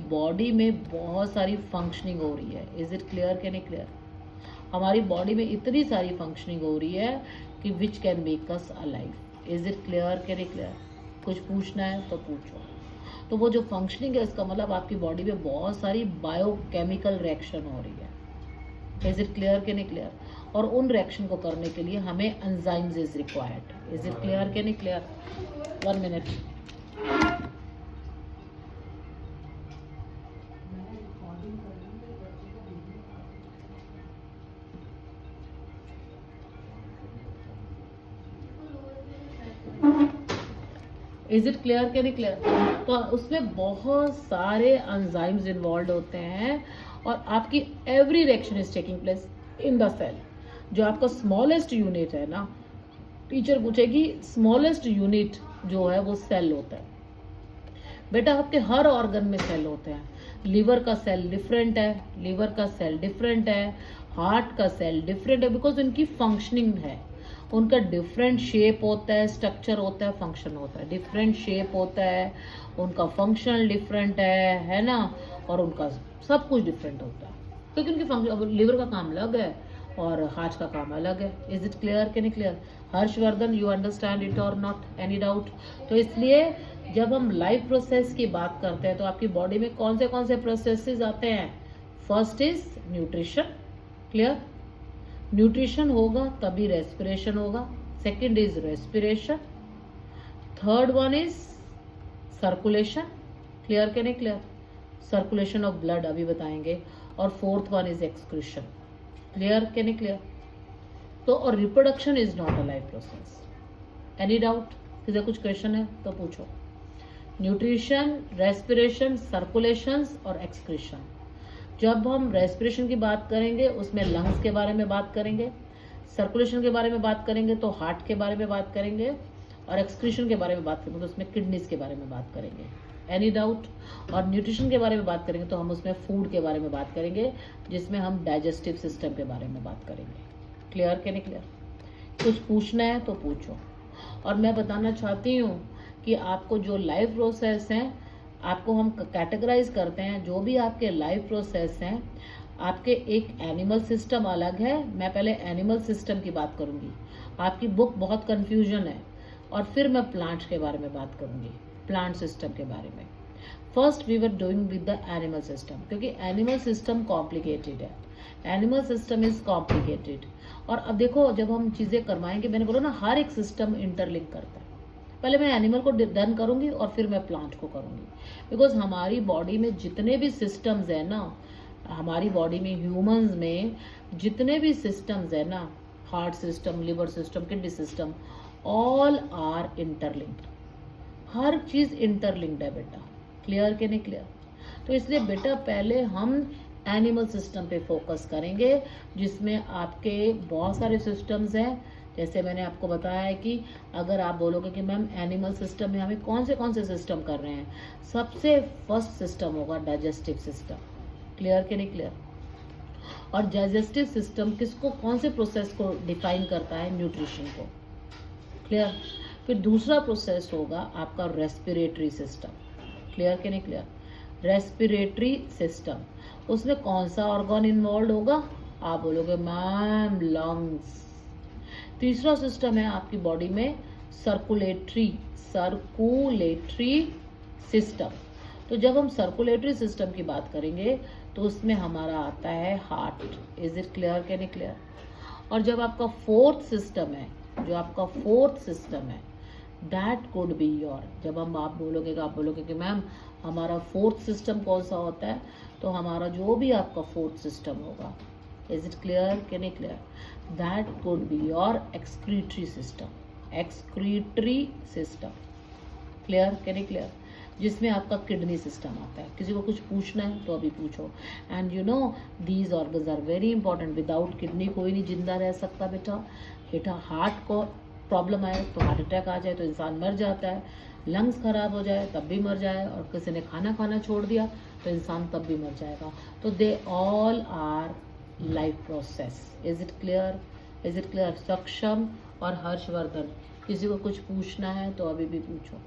बॉडी में बहुत सारी फंक्शनिंग हो रही है। इज इट क्लियर कि नहीं क्लियर? हमारी बॉडी में इतनी सारी फंक्शनिंग हो रही है कि विच can make us alive. Is it clear कि नहीं क्लियर? कुछ पूछना है तो पूछो। तो वो जो फंक्शनिंग है, इसका मतलब आपकी बॉडी में बहुत सारी बायोकेमिकल रिएक्शन हो रही है। इज इट क्लियर कि नहीं क्लियर? और उन रिएक्शन को करने के लिए हमें enzymes is required. Is it clear कि नहीं clear? 1 minute. Is it clear कि नहीं क्लियर? तो उसमें बहुत सारे एंजाइम्स इन्वॉल्व होते हैं और आपकी every reaction is taking place in the cell. जो आपका स्मॉलेस्ट यूनिट है ना, टीचर पूछेगी स्मॉलेस्ट यूनिट जो है वो सेल होता है। बेटा आपके हर ऑर्गन में सेल होते हैं। लीवर का सेल डिफरेंट है, लिवर का सेल डिफरेंट है, हार्ट का सेल डिफरेंट है, बिकॉज उनकी फंक्शनिंग है, उनका डिफरेंट शेप होता है, स्ट्रक्चर होता है, फंक्शन होता है। डिफरेंट शेप होता है, उनका फंक्शनल डिफरेंट है ना, और उनका सब कुछ डिफरेंट होता है क्योंकि उनकी फंक्शन, लिवर का काम अलग है और हार्ट का काम अलग है। इज इट क्लियर कि नहीं clear? Harshvardhan, you understand it or not? Any doubt? तो इसलिए जब हम लाइफ प्रोसेस की बात करते हैं तो आपकी बॉडी में कौन से प्रोसेसेस आते हैं? First is nutrition. Clear? Nutrition होगा तभी रेस्पिरेशन होगा। Second is respiration. Third one is circulation. Clear के नहीं क्लियर? सर्कुलेशन ऑफ ब्लड अभी बताएंगे। और fourth one is excretion. Clear के नहीं क्लियर? तो और reproduction is not a life process. Any doubt? किसी कुछ क्वेश्चन है तो पूछो। न्यूट्रिशन, रेस्पिरेशन, सर्कुलेशंस और एक्सक्रीशन। जब हम रेस्पिरेशन की बात करेंगे उसमें लंग्स के बारे में बात करेंगे, सर्कुलेशन के बारे में बात करेंगे तो हार्ट के बारे में बात करेंगे, और एक्सक्रीशन के बारे में बात करेंगे तो उसमें किडनीज के बारे में बात करेंगे। Any doubt? और न्यूट्रिशन के बारे में बात करेंगे तो हम उसमें फूड के बारे में बात करेंगे, जिसमें हम डाइजेस्टिव सिस्टम के बारे में बात करेंगे। क्लियर कि नहीं क्लियर? कुछ पूछना है तो पूछो। और मैं बताना चाहती हूँ कि आपको जो लाइफ प्रोसेस हैं, आपको हम कैटेगराइज करते हैं, जो भी आपके लाइफ प्रोसेस हैं, आपके एक एनिमल सिस्टम अलग है। मैं पहले एनिमल सिस्टम की बात करूंगी, आपकी बुक बहुत कंफ्यूजन है, और फिर मैं प्लांट्स के बारे में बात करूंगी, प्लांट सिस्टम के बारे में। First we were doing with the animal system, क्योंकि एनिमल सिस्टम कॉम्प्लिकेटेड है, एनिमल सिस्टम इज कॉम्प्लिकेटेड। और अब देखो, जब हम चीज़ें करवाएंगे, मैंने बोला ना हर एक सिस्टम इंटरलिंक करता है। पहले मैं एनिमल को डन करूंगी और फिर मैं प्लांट को करूंगी, बिकॉज हमारी बॉडी में जितने भी सिस्टम्स है ना, हमारी बॉडी में ह्यूमंस में जितने भी सिस्टम्स है ना, heart system, liver system, kidney system, all are interlinked. हर चीज इंटरलिंक्ड है बेटा। क्लियर कि नहीं क्लियर? तो इसलिए बेटा पहले हम एनिमल सिस्टम पे फोकस करेंगे, जिसमें आपके बहुत सारे सिस्टम्स हैं। जैसे मैंने आपको बताया है कि अगर आप बोलोगे कि मैम एनिमल सिस्टम में हमें कौन से सिस्टम कर रहे हैं, सबसे फर्स्ट सिस्टम होगा डाइजेस्टिव सिस्टम। क्लियर कि नहीं क्लियर? और डाइजेस्टिव सिस्टम किसको, कौन से प्रोसेस को डिफाइन करता है? न्यूट्रिशन को। क्लियर? फिर दूसरा प्रोसेस होगा आपका रेस्पिरेटरी सिस्टम। क्लियर कि नहीं क्लियर? रेस्पिरेटरी सिस्टम, उसमें कौन सा ऑर्गन इन्वॉल्व होगा? आप बोलोगे मैम लंग्स। तीसरा सिस्टम है आपकी बॉडी में सर्कुलेटरी सिस्टम। तो जब हम सर्कुलेटरी सिस्टम की बात करेंगे तो उसमें हमारा आता है हार्ट। इज इट क्लियर कि नहीं क्लियर? और जब आपका फोर्थ सिस्टम है, जो आपका फोर्थ सिस्टम है, दैट कुड बी योर, जब हम आप बोलोगे कि मैम हमारा फोर्थ सिस्टम कौन सा होता है, तो हमारा जो भी आपका फोर्थ सिस्टम होगा, इज इट क्लियर कि नहीं clear? That could be your excretory system. Clear कि नहीं क्लियर? जिसमें आपका किडनी सिस्टम आता है। किसी को कुछ पूछना है तो अभी पूछो। And you know these organs are very important. Without kidney कोई नहीं जिंदा रह सकता बेटा। हार्ट को प्रॉब्लम आए तो हार्ट अटैक आ जाए तो इंसान मर जाता है, लंग्स खराब हो जाए तब भी मर जाए, और किसी ने खाना छोड़ दिया तो इंसान तब भी मर जाएगा। तो दे all our life process. Is it clear? Is it clear? सक्षम और हर्षवर्धन, किसी को कुछ पूछना है तो अभी भी पूछो।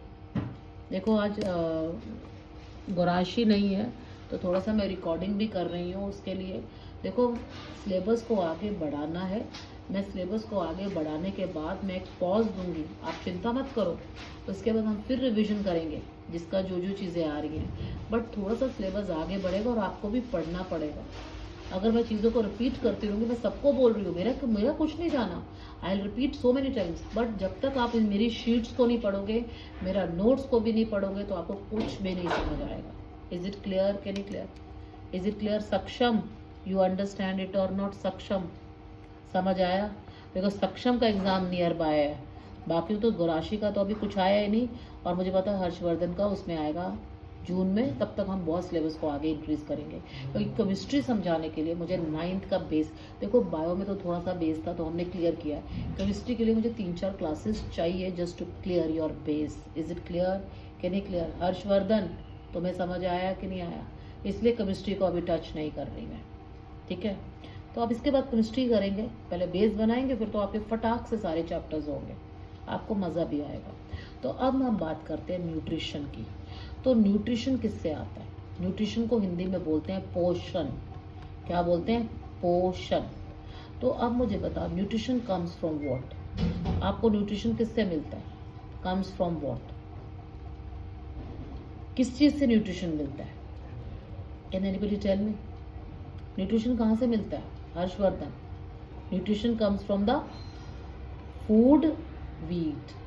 देखो आज गौराशी नहीं है तो थोड़ा सा मैं रिकॉर्डिंग भी कर रही हूँ उसके लिए। देखो सिलेबस को आगे बढ़ाना है, मैं सिलेबस को आगे बढ़ाने के बाद मैं एक पॉज दूंगी, आप चिंता मत करो। उसके बाद हम फिर रिवीजन करेंगे जिसका जो चीज़ें आ रही हैं, बट थोड़ा सा सिलेबस आगे बढ़ेगा और आपको भी पढ़ना पड़ेगा। अगर मैं चीज़ों को रिपीट करती रहूँगी, मैं सबको बोल रही हूँ मेरा कुछ नहीं जाना, I will repeat so many times, but जब तक आप मेरी शीट्स को नहीं पढ़ोगे, मेरा नोट्स को भी नहीं पढ़ोगे, तो आपको कुछ भी नहीं समझ आएगा। इज इट क्लियर कि नहीं क्लियर? Is it clear? सक्षम, you understand it or not? सक्षम समझ आया? बिकॉज सक्षम का एग्जाम नियर बाय है, बाकी तो गौराशी का तो अभी कुछ आया ही नहीं, और मुझे पता है हर्षवर्धन का उसमें आएगा जून में। तब तक हम बहुत सिलेबस को आगे इंक्रीज करेंगे, क्योंकि केमिस्ट्री समझाने के लिए मुझे 9th का बेस, देखो बायो में तो थोड़ा सा बेस था तो हमने क्लियर किया है, केमिस्ट्री के लिए मुझे 3-4 क्लासेस चाहिए just to clear your base. Is it clear कि नहीं क्लियर? हर्षवर्धन तुम्हें समझ आया कि नहीं आया? इसलिए केमिस्ट्री को अभी टच नहीं कर रही मैं, ठीक है? तो अब इसके बाद केमिस्ट्री करेंगे, पहले बेस बनाएंगे, फिर तो आपके फटाक से सारे चैप्टर्स होंगे, आपको मज़ा भी आएगा। तो अब हम बात करते हैं न्यूट्रिशन की। तो न्यूट्रिशन किससे आता है? न्यूट्रिशन को हिंदी में बोलते हैं पोषण। क्या बोलते हैं? पोषण। तो अब मुझे बताओ न्यूट्रिशन कम्स फ्रॉम व्हाट? आपको न्यूट्रिशन किससे मिलता है? Comes from what? किस चीज़ से न्यूट्रिशन मिलता है? Can anybody tell me? Nutrition कहाँ से मिलता है? Harshvardhan. Nutrition comes from the food we eat.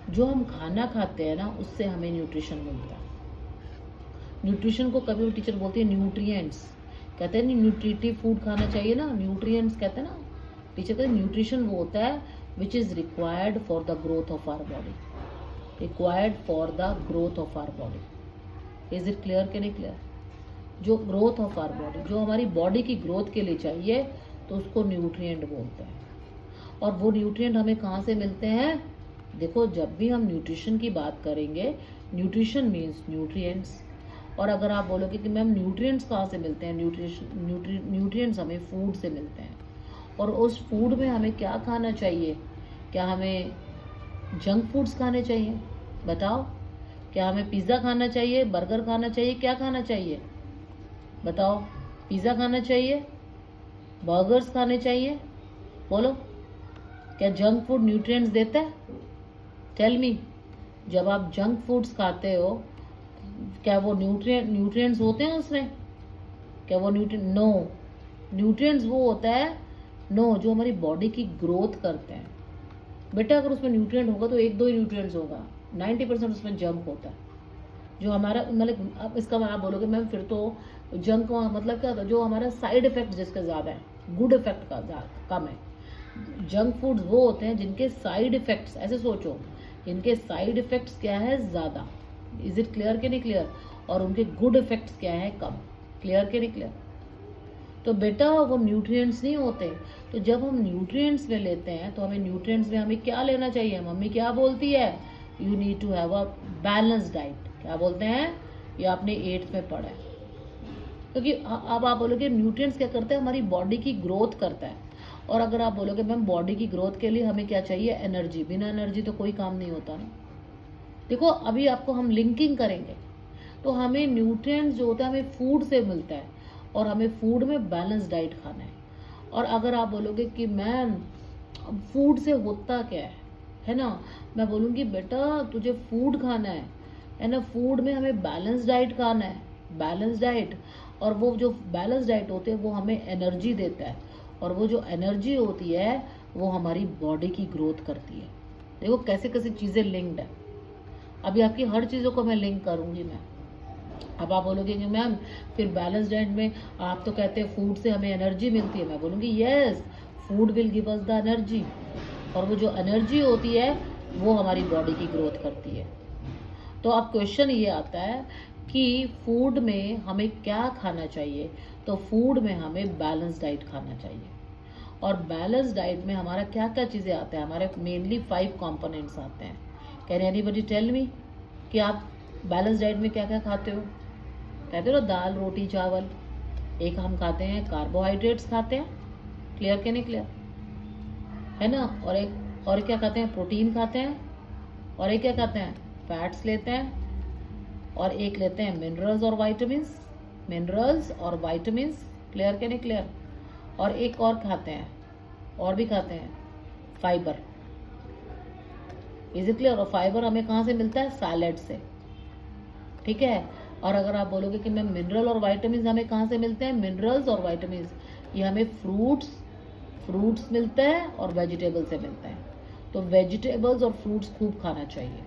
जो हम खाना खाते हैं ना, उससे हमें न्यूट्रिशन मिलता है। न्यूट्रिशन को कभी टीचर बोलती है न्यूट्रिएंट्स, कहते हैं नहीं न्यूट्रिटिव फूड खाना चाहिए ना, न्यूट्रिएंट्स कहते हैं ना। टीचर कहते हैं न्यूट्रिशन वो होता है which is required for the growth of our body. Required for the growth of our body. Is it clear कि नहीं क्लियर? जो ग्रोथ ऑफ आवर बॉडी, जो हमारी बॉडी की ग्रोथ के लिए चाहिए, तो उसको न्यूट्रिएंट बोलते हैं। और वो न्यूट्रिएंट हमें कहाँ से मिलते हैं? देखो, जब भी हम न्यूट्रिशन की बात करेंगे, न्यूट्रिशन मीन्स न्यूट्रिएंट्स। और अगर आप बोलोगे कि मैम न्यूट्रिएंट्स कहाँ से मिलते हैं, न्यूट्रिएंट्स हमें फूड से मिलते हैं। और उस फूड में हमें क्या खाना चाहिए? क्या हमें जंक फूड्स खाने चाहिए? बताओ, क्या हमें पिज़्ज़ा खाना चाहिए, बर्गर खाना चाहिए, क्या खाना चाहिए? बताओ, पिज़्ज़ा खाना चाहिए, बर्गर्स खाने चाहिए? बोलो, क्या जंक फूड न्यूट्रिएंट्स देता है? Tell me. जब आप जंक फूड्स खाते हो, क्या वो न्यूट्रिएंट्स होते हैं उसमें? क्या वो नो, न्यूट्रिएंट्स वो होता है नो जो हमारी बॉडी की ग्रोथ करते हैं। बेटा, अगर उसमें न्यूट्रिएंट होगा तो एक दो ही न्यूट्रिएंट्स होगा, 90% उसमें जंक होता है। जो हमारा मतलब, अब इसका आप बोलोगे मैम फिर तो जंक मतलब क्या होता है? जो हमारा साइड इफेक्ट जिसका ज़्यादा है, गुड इफेक्ट का कम है। जंक फूड्स वो होते हैं जिनके साइड इफेक्ट्स, ऐसे सोचो, इनके साइड इफेक्ट्स क्या है? ज़्यादा। इज इट क्लियर कि नहीं क्लियर? और उनके गुड इफेक्ट्स क्या है? कम। क्लियर कि नहीं क्लियर? तो बेटा, वो न्यूट्रिएंट्स नहीं होते। तो जब हम न्यूट्रिएंट्स में लेते हैं, तो हमें न्यूट्रिएंट्स में हमें क्या लेना चाहिए? मम्मी क्या बोलती है? You need to have a balance diet. क्या बोलते हैं? ये आपने 8th में पढ़ा है। क्योंकि अब आप बोलोगे न्यूट्रिएंट्स क्या करते हैं? हमारी बॉडी की ग्रोथ करता है। और अगर आप बोलोगे मैम बॉडी की ग्रोथ के लिए हमें क्या चाहिए? एनर्जी। बिना एनर्जी तो कोई काम नहीं होता ना। देखो, अभी आपको हम लिंकिंग करेंगे। तो हमें न्यूट्रिएंट्स जो होता है हमें फूड से मिलता है, और हमें फूड में बैलेंस डाइट खाना है। और अगर आप बोलोगे कि मैम फूड से होता क्या है ना, मैं बोलूँगी बेटा तुझे फूड खाना है ना, फूड में हमें बैलेंस डाइट खाना है, बैलेंस डाइट। और वो जो बैलेंस डाइट होते हैं वो हमें एनर्जी देता है, और वो जो एनर्जी होती है वो हमारी बॉडी की ग्रोथ करती है। देखो कैसे कैसे चीज़ें लिंक्ड है। अभी आपकी हर चीज़ों को मैं लिंक करूँगी मैं। अब आप बोलोगे कि मैम फिर बैलेंस डाइट में आप तो कहते हैं फूड से हमें एनर्जी मिलती है। मैं बोलूँगी yes, food will give us the energy, और वो जो एनर्जी होती है वो हमारी बॉडी की ग्रोथ करती है। तो अब क्वेश्चन ये आता है कि फूड में हमें क्या खाना चाहिए? तो फूड में हमें बैलेंस डाइट खाना चाहिए। और बैलेंस डाइट में हमारा क्या क्या चीज़ें आते हैं? हमारे मेनली 5 कंपोनेंट्स आते हैं। कैन एनीबडी टेल मी कि आप बैलेंस डाइट में क्या क्या खाते हो? कहते हो ना, दाल रोटी चावल। एक हम खाते हैं कार्बोहाइड्रेट्स खाते हैं, क्लियर के नहीं क्लियर है ना? और एक और क्या खाते हैं? प्रोटीन खाते हैं। और एक क्या खाते हैं? फैट्स लेते हैं। और एक लेते हैं मिनरल्स और वाइटामिन्स, मिनरल्स और वाइटामिन्स, क्लियर के नहीं क्लियर? और एक और खाते हैं, और भी खाते हैं, फाइबर। Is it clear? और फाइबर हमें कहाँ से मिलता है? सैलेड से, ठीक है। और अगर आप बोलोगे कि मैम मिनरल और वाइटामिन्स हमें कहाँ से मिलते हैं? मिनरल्स और वाइटामिन्स ये हमें फ्रूट्स मिलते हैं और वेजिटेबल से मिलते हैं। तो वेजिटेबल्स और फ्रूट्स खूब खाना चाहिए।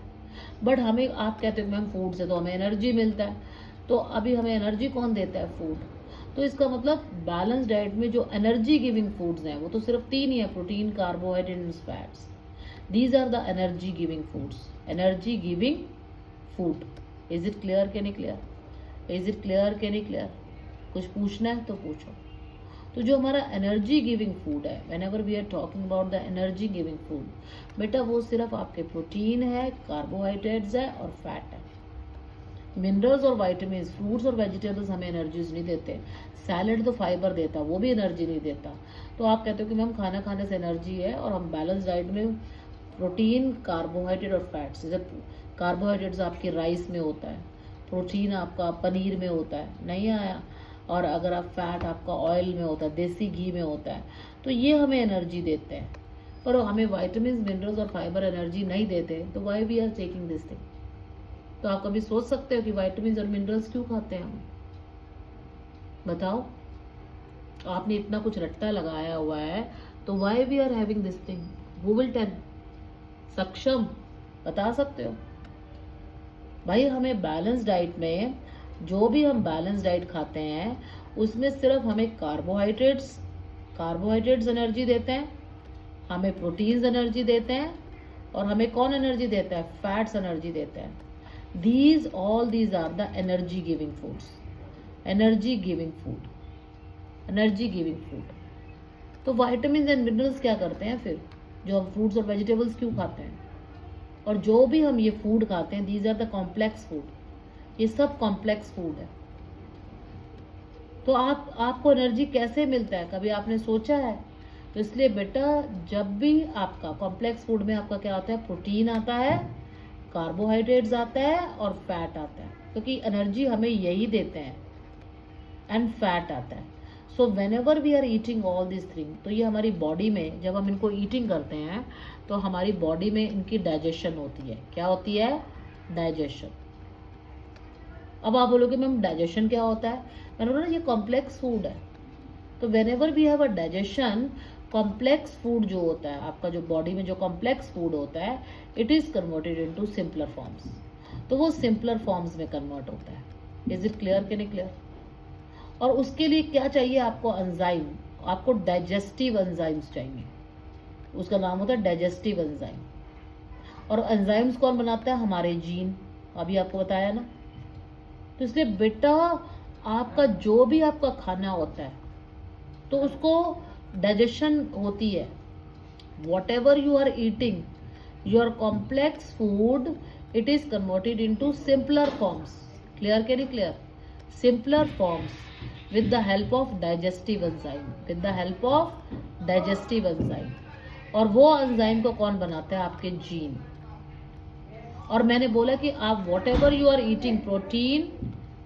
बट हमें, आप कहते हो मैम फूड से तो हमें एनर्जी मिलता है। तो अभी हमें एनर्जी कौन देता है? फूड। तो इसका मतलब बैलेंस डाइट में जो एनर्जी गिविंग फूड्स हैं वो तो सिर्फ 3 ही है, protein, carbohydrate and fats. These are the energy giving foods, energy giving food. Is it clear के नहीं क्लियर? इज इट क्लियर के नहीं क्लियर? कुछ पूछना है तो पूछो। तो जो हमारा एनर्जी गिविंग फूड है, whenever we are talking about the energy giving food, बेटा वो सिर्फ आपके प्रोटीन है, कार्बोहाइड्रेट्स है और फैट है। मिनरल्स और वाइटामिन, फ्रूट्स और वेजिटेबल्स हमें एनर्जीज नहीं देते। सैलेड तो फाइबर देता, वो भी एनर्जी नहीं देता। तो आप कहते हो कि मैम खाना खाने से एनर्जी है, और हम बैलेंस डाइट में प्रोटीन, कार्बोहाइड्रेट और फैट्स, जैसे कार्बोहाइड्रेट्स आपके राइस में होता है, प्रोटीन आपका पनीर में होता है, नहीं आया, और अगर आप फैट आपका ऑयल में होता है, देसी घी में होता है, तो ये हमें एनर्जी देते हैं। पर हमें वाइटामिन, मिनरल्स और फाइबर एनर्जी नहीं देते। तो why we are taking this thing? तो आप कभी सोच सकते हो कि वाइटामिन और मिनरल्स क्यों खाते हैं हम? बताओ, आपने इतना कुछ रट्टा लगाया हुआ है, तो why we are having this thing? Who will tell? Saksham बता सकते हो भाई? हमें बैलेंस डाइट में जो भी हम बैलेंस डाइट खाते हैं उसमें सिर्फ हमें कार्बोहाइड्रेट्स एनर्जी देते हैं, हमें प्रोटीन्स एनर्जी देते हैं, और हमें कौन एनर्जी देता है? फैट्स एनर्जी देता है. All these are the energy giving foods. Energy giving food, energy giving food. तो वाइटामिन एंड मिनरल्स क्या करते हैं फिर, जो हम फ्रूट्स और वेजिटेबल्स क्यों खाते हैं, और जो भी हम ये फूड खाते हैं, these are the complex food. ये सब कॉम्प्लेक्स फूड है. तो आपको एनर्जी कैसे मिलता है, कभी आपने सोचा है? तो इसलिए बेटा, जब भी आपका कॉम्प्लेक्स फूड में आपका क्या होता है, प्रोटीन आता है, कार्बोहाइड्रेट्स आता है और फैट आता है, क्योंकि एनर्जी हमें यही देते हैं, एंड फैट आता है. So whenever we are eating all this thing, तो ये हमारी बॉडी में जब हम इनको ईटिंग करते हैं तो हमारी बॉडी में इनकी डाइजेशन होती है. क्या होती है? डाइजेशन. अब आप बोलोगे मैम डाइजेशन क्या होता है? मैंने बोला ये कॉम्प्लेक्स फूड है. तो whenever we have a digestion, complex food जो होता है आपका, जो बॉडी में जो कॉम्प्लेक्स फूड होता है, it is converted into simpler forms. तो वो सिंपलर फॉर्म्स में कन्वर्ट होता है. इज इट क्लियर कि नहीं क्लियर? और उसके लिए क्या चाहिए आपको? एंजाइम. आपको डाइजेस्टिव एंजाइम्स चाहिए. उसका नाम होता है डाइजेस्टिव एंजाइम. और एंजाइम्स कौन बनाता है? हमारे जीन. अभी आपको बताया ना. तो इसलिए बेटा, आपका जो भी आपका खाना होता है तो उसको डाइजेशन होती है. Whatever you are eating, your complex food, it is converted into simpler forms. Clear के नहीं clear? Simpler forms with the help of digestive enzyme, with the help of digestive enzyme. और वो enzyme को कौन बनाता है? आपके gene. और मैंने बोला कि आप whatever you are eating, protein,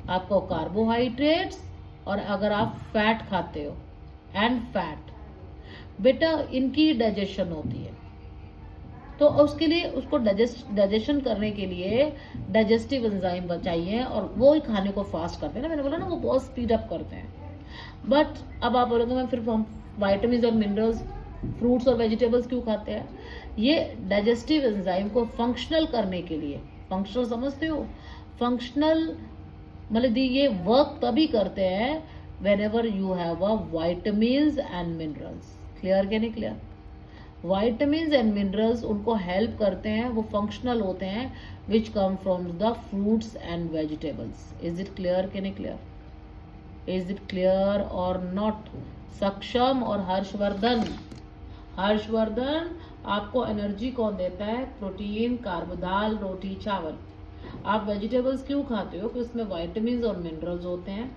आपको कार्बोहाइड्रेट्स, और अगर आप फैट खाते हो, एंड फैट, बेटा इनकी डाइजेशन होती है. तो उसके लिए उसको डाइजेशन करने के लिए डाइजेस्टिव एंजाइम चाहिए, और वो ही खाने को फास्ट करते हैं ना. मैंने बोला ना, वो बहुत स्पीड अप करते हैं. बट अब आप बोलोगे मैम फिर हम वाइटामिन और मिनरल्स, फ्रूट्स और वेजिटेबल्स क्यों खाते हैं? ये डाइजेस्टिव एंजाइम को फंक्शनल करने के लिए. फंक्शनल समझते हो? फंक्शनल मतलब ये वर्क तभी करते हैं whenever you have a vitamin and minerals. Clear के नहीं क्लियर? वाइटामिन एंड मिनरल्स उनको हेल्प करते हैं, वो फंक्शनल होते हैं, which come from the fruits and vegetables. Is it clear कि नहीं क्लियर? इज इट क्लियर और नॉट? सक्षम और हर्षवर्धन. हर्षवर्धन, आपको एनर्जी कौन देता है? प्रोटीन, कार्ब, दाल, रोटी, चावल. आप वेजिटेबल्स क्यों खाते हो? क्योंकि उसमें वाइटामिन और मिनरल्स होते हैं.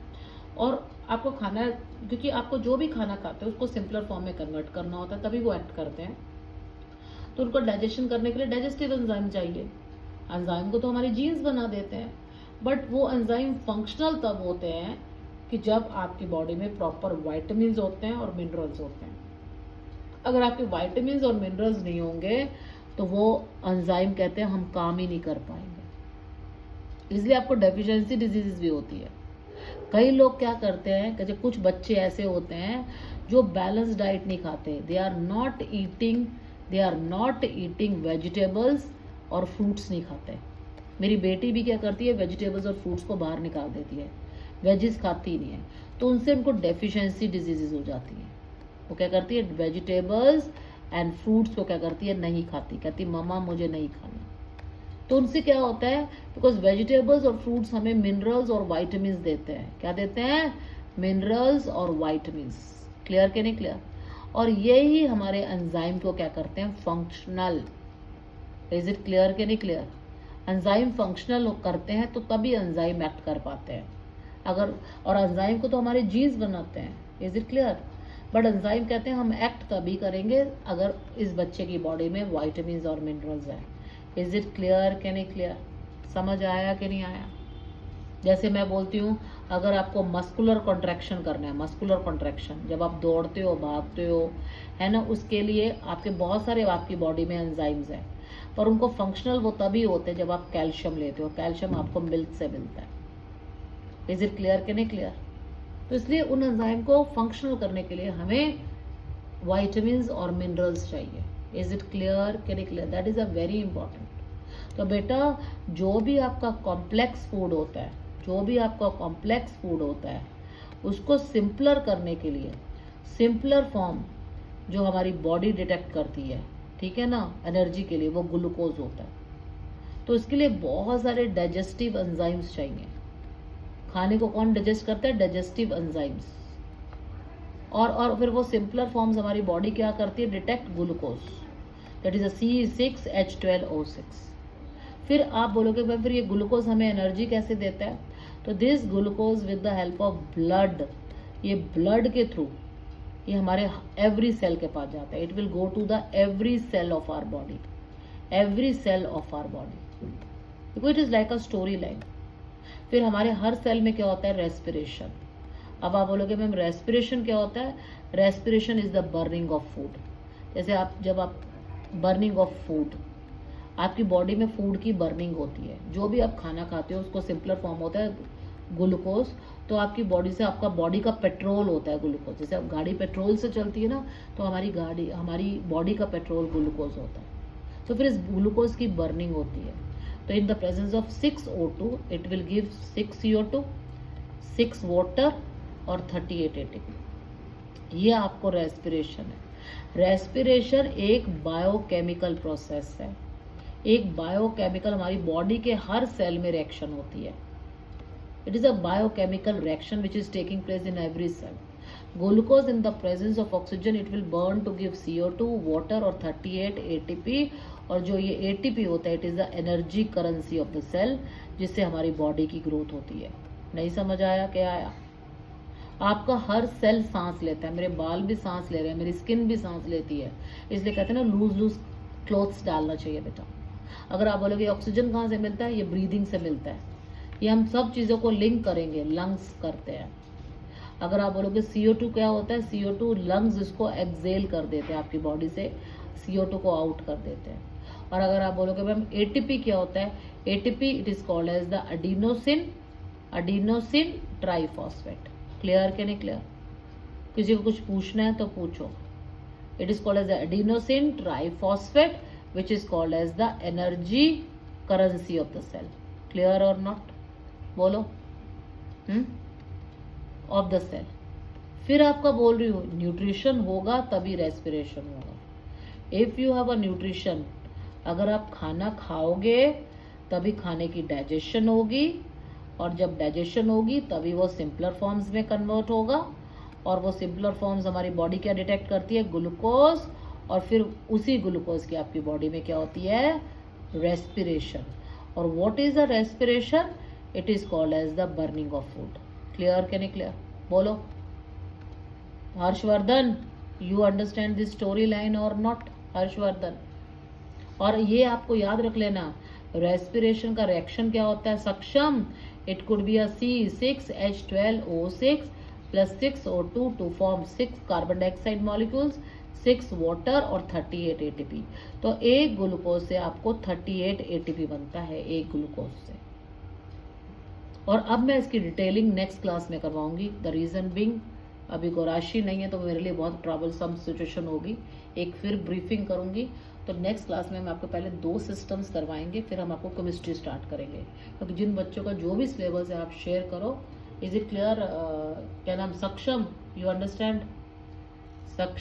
और आपको खाना, क्योंकि आपको जो भी खाना खाते हो उसको सिंपलर फॉर्म में कन्वर्ट करना होता है, तभी वो एक्ट करते हैं. तो उनको डाइजेशन करने के लिए डाइजेस्टिव एंजाइम चाहिए. एंजाइम को तो हमारे जीन्स बना देते हैं, बट वो एंजाइम फंक्शनल तब होते हैं कि जब आपकी बॉडी में प्रॉपर वाइटामिन होते हैं और मिनरल्स होते हैं. अगर आपके वाइटामिन और मिनरल्स नहीं होंगे तो वो एंजाइम कहते हैं हम काम ही नहीं कर पाएंगे. इसलिए आपको डेफिशिएंसी डिजीज भी होती है. कई लोग क्या करते हैं कि कुछ बच्चे ऐसे होते हैं जो बैलेंस डाइट नहीं खाते. They are not eating vegetables और फ्रूट्स नहीं खाते. मेरी बेटी भी क्या करती है, वेजिटेबल्स और फ्रूट्स को बाहर निकाल देती है, वेजिस खाती ही नहीं है. तो उनसे उनको डेफिशिएंसी डिजीजेज हो जाती है. वो क्या करती है, वेजिटेबल्स एंड फ्रूट्स को क्या करती है, नहीं खाती. कहती मम्मा मुझे नहीं खाना. तो उनसे क्या होता है, बिकॉज वेजिटेबल्स और फ्रूट्स हमें मिनरल्स और वाइटामिन देते हैं. क्या देते हैं? मिनरल्स और वाइटामिन. क्लियर के नहीं क्लियर? और यही हमारे एंजाइम को क्या करते हैं, फंक्शनल. इज इट क्लियर के नहीं क्लियर? एंजाइम फंक्शनल करते हैं तो तभी एंजाइम एक्ट कर पाते हैं. अगर, और एंजाइम को तो हमारे जीन्स बनाते हैं. Is it clear? But enzyme कहते हैं हम एक्ट तभी करेंगे अगर इस बच्चे की बॉडी में वाइटामिन और मिनरल्स हैं. इज इट क्लियर कि नहीं क्लियर? समझ आया कि नहीं आया? जैसे मैं बोलती हूँ, अगर आपको मस्कुलर कॉन्ट्रैक्शन करना है, मस्कुलर कॉन्ट्रैक्शन जब आप दौड़ते हो, भागते हो, है ना, उसके लिए आपके बहुत सारे आपकी बॉडी में एंजाइम्स हैं, पर उनको फंक्शनल वो तभी होते हैं जब आप कैल्शियम लेते हो. कैल्शियम आपको मिल्क से मिलता है. इज इट क्लियर कि नहीं क्लियर? तो इसलिए उन एंजाइम को फंक्शनल करने के लिए हमें वाइटामिन और मिनरल्स चाहिए. इज इट क्लियर कि नहीं clear? That is a very important. तो बेटा, जो भी आपका कॉम्प्लेक्स फूड होता है, जो भी आपका कॉम्प्लेक्स फूड होता है, उसको सिंपलर करने के लिए, सिंपलर फॉर्म जो हमारी बॉडी डिटेक्ट करती है, ठीक है ना, एनर्जी के लिए वो ग्लूकोज होता है। तो इसके लिए बहुत सारे डाइजेस्टिव एंजाइम्स चाहिए। खाने को कौन डाइजेस्ट करता है? Digestive enzymes. और फिर वो सिंपलर फॉर्म्स हमारी बॉडी क्या करती है? Detect glucose, that is a C6H12O6। फिर आप बोलोगे भाई फिर ये ग्लूकोज हमें एनर्जी कैसे देता है? तो this glucose with the help of blood, ये ब्लड के थ्रू ये हमारे एवरी सेल के पास जाता है। It will go to the every cell of our body, every cell of our body, because it is like a story line. फिर हमारे हर सेल में क्या होता है? रेस्पिरेशन। अब आप बोलोगे मैम रेस्पिरेशन क्या होता है? Respiration is the burning of food. जैसे जब आप बर्निंग ऑफ फूड, आपकी बॉडी में फूड की बर्निंग होती है। जो भी आप खाना खाते हो उसको सिंपलर फॉर्म होता है ग्लूकोज। तो आपकी बॉडी से आपका बॉडी का पेट्रोल होता है ग्लूकोज। जैसे अब गाड़ी पेट्रोल से चलती है ना, तो हमारी बॉडी का पेट्रोल ग्लूकोज होता है। तो फिर इस ग्लूकोज की बर्निंग होती है। तो इन the presence of 6O2 it will give 6 CO2, 6 water और 38 ATP। ये आपको रेस्पिरेशन है। रेस्पिरेशन एक बायोकेमिकल प्रोसेस है। एक बायोकेमिकल, हमारी बॉडी के हर सेल में रिएक्शन होती है। It is a biochemical reaction which is taking place in every cell. Glucose in the presence of oxygen it will burn to give CO2, water और 38 ATP। और जो ये ATP होता है it is the energy currency of the cell, जिससे हमारी body की growth होती है। नहीं समझ आया? क्या आया? आपका हर सेल सांस लेता है। मेरे बाल भी सांस ले रहे हैं, मेरी स्किन भी सांस लेती है। इसलिए कहते हैं ना लूज क्लोथ्स डालना चाहिए बेटा। अगर आप बोलोगे ऑक्सीजन कहाँ से मिलता है? ये ब्रीदिंग से मिलता है। ये हम सब चीज़ों को लिंक करेंगे, लंग्स करते हैं। अगर आप बोलोगे CO2 क्या होता है? CO2 लंग्स इसको एक्सेल कर देते हैं, आपकी बॉडी से CO2 को आउट कर देते हैं। और अगर आप बोलोगे मैम ATP क्या होता है? ATP it is called as the adenosine triphosphate. Clear क्या नहीं क्लियर? किसी को कुछ पूछना है तो पूछो। It is called as the adenosine triphosphate which is called as the energy currency of the cell. Clear or not? बोलो। Of the cell. फिर आपका बोल रही हूँ न्यूट्रिशन होगा तभी रेस्पिरेशन होगा। If you have a nutrition, अगर आप खाना खाओगे तभी खाने की डाइजेशन होगी, और जब डाइजेशन होगी तभी वो सिंपलर फॉर्म्स में कन्वर्ट होगा। और वो सिंपलर फॉर्म्स हमारी बॉडी क्या डिटेक्ट करती है? ग्लूकोज। और फिर उसी ग्लूकोज की आपकी बॉडी में क्या होती है? रेस्पिरेशन। और what is the respiration? It is called as the burning of food. Clear क्या नहीं क्लियर? बोलो। Harshvardhan, you understand this story line और नॉट? हर्षवर्धन। और ये आपको याद रख लेना, रेस्पिरेशन का रिएक्शन क्या होता है? Saksham. It could be a C6H12O6 plus 6O2 to form 6 carbon dioxide molecules, 6 water और 38 ATP। तो एक ग्लूकोज से आपको 38 ATP बनता है, एक ग्लूकोज से। और अब मैं इसकी डिटेलिंग नेक्स्ट क्लास में करवाऊंगी। द रीजन बिंग अभी गौराशी नहीं है तो मेरे लिए बहुत ट्रबलसम सिचुएशन होगी। एक फिर ब्रीफिंग करूंगी। तो नेक्स्ट क्लास में हम आपको पहले 2 सिस्टम्स करवाएंगे, फिर हम आपको केमिस्ट्री स्टार्ट करेंगे। क्योंकि जिन बच्चों का जो भी सिलेबस है आप शेयर करो। Is it clear? क्या नाम? सक्षम, यू अंडरस्टैंड? सक्षम।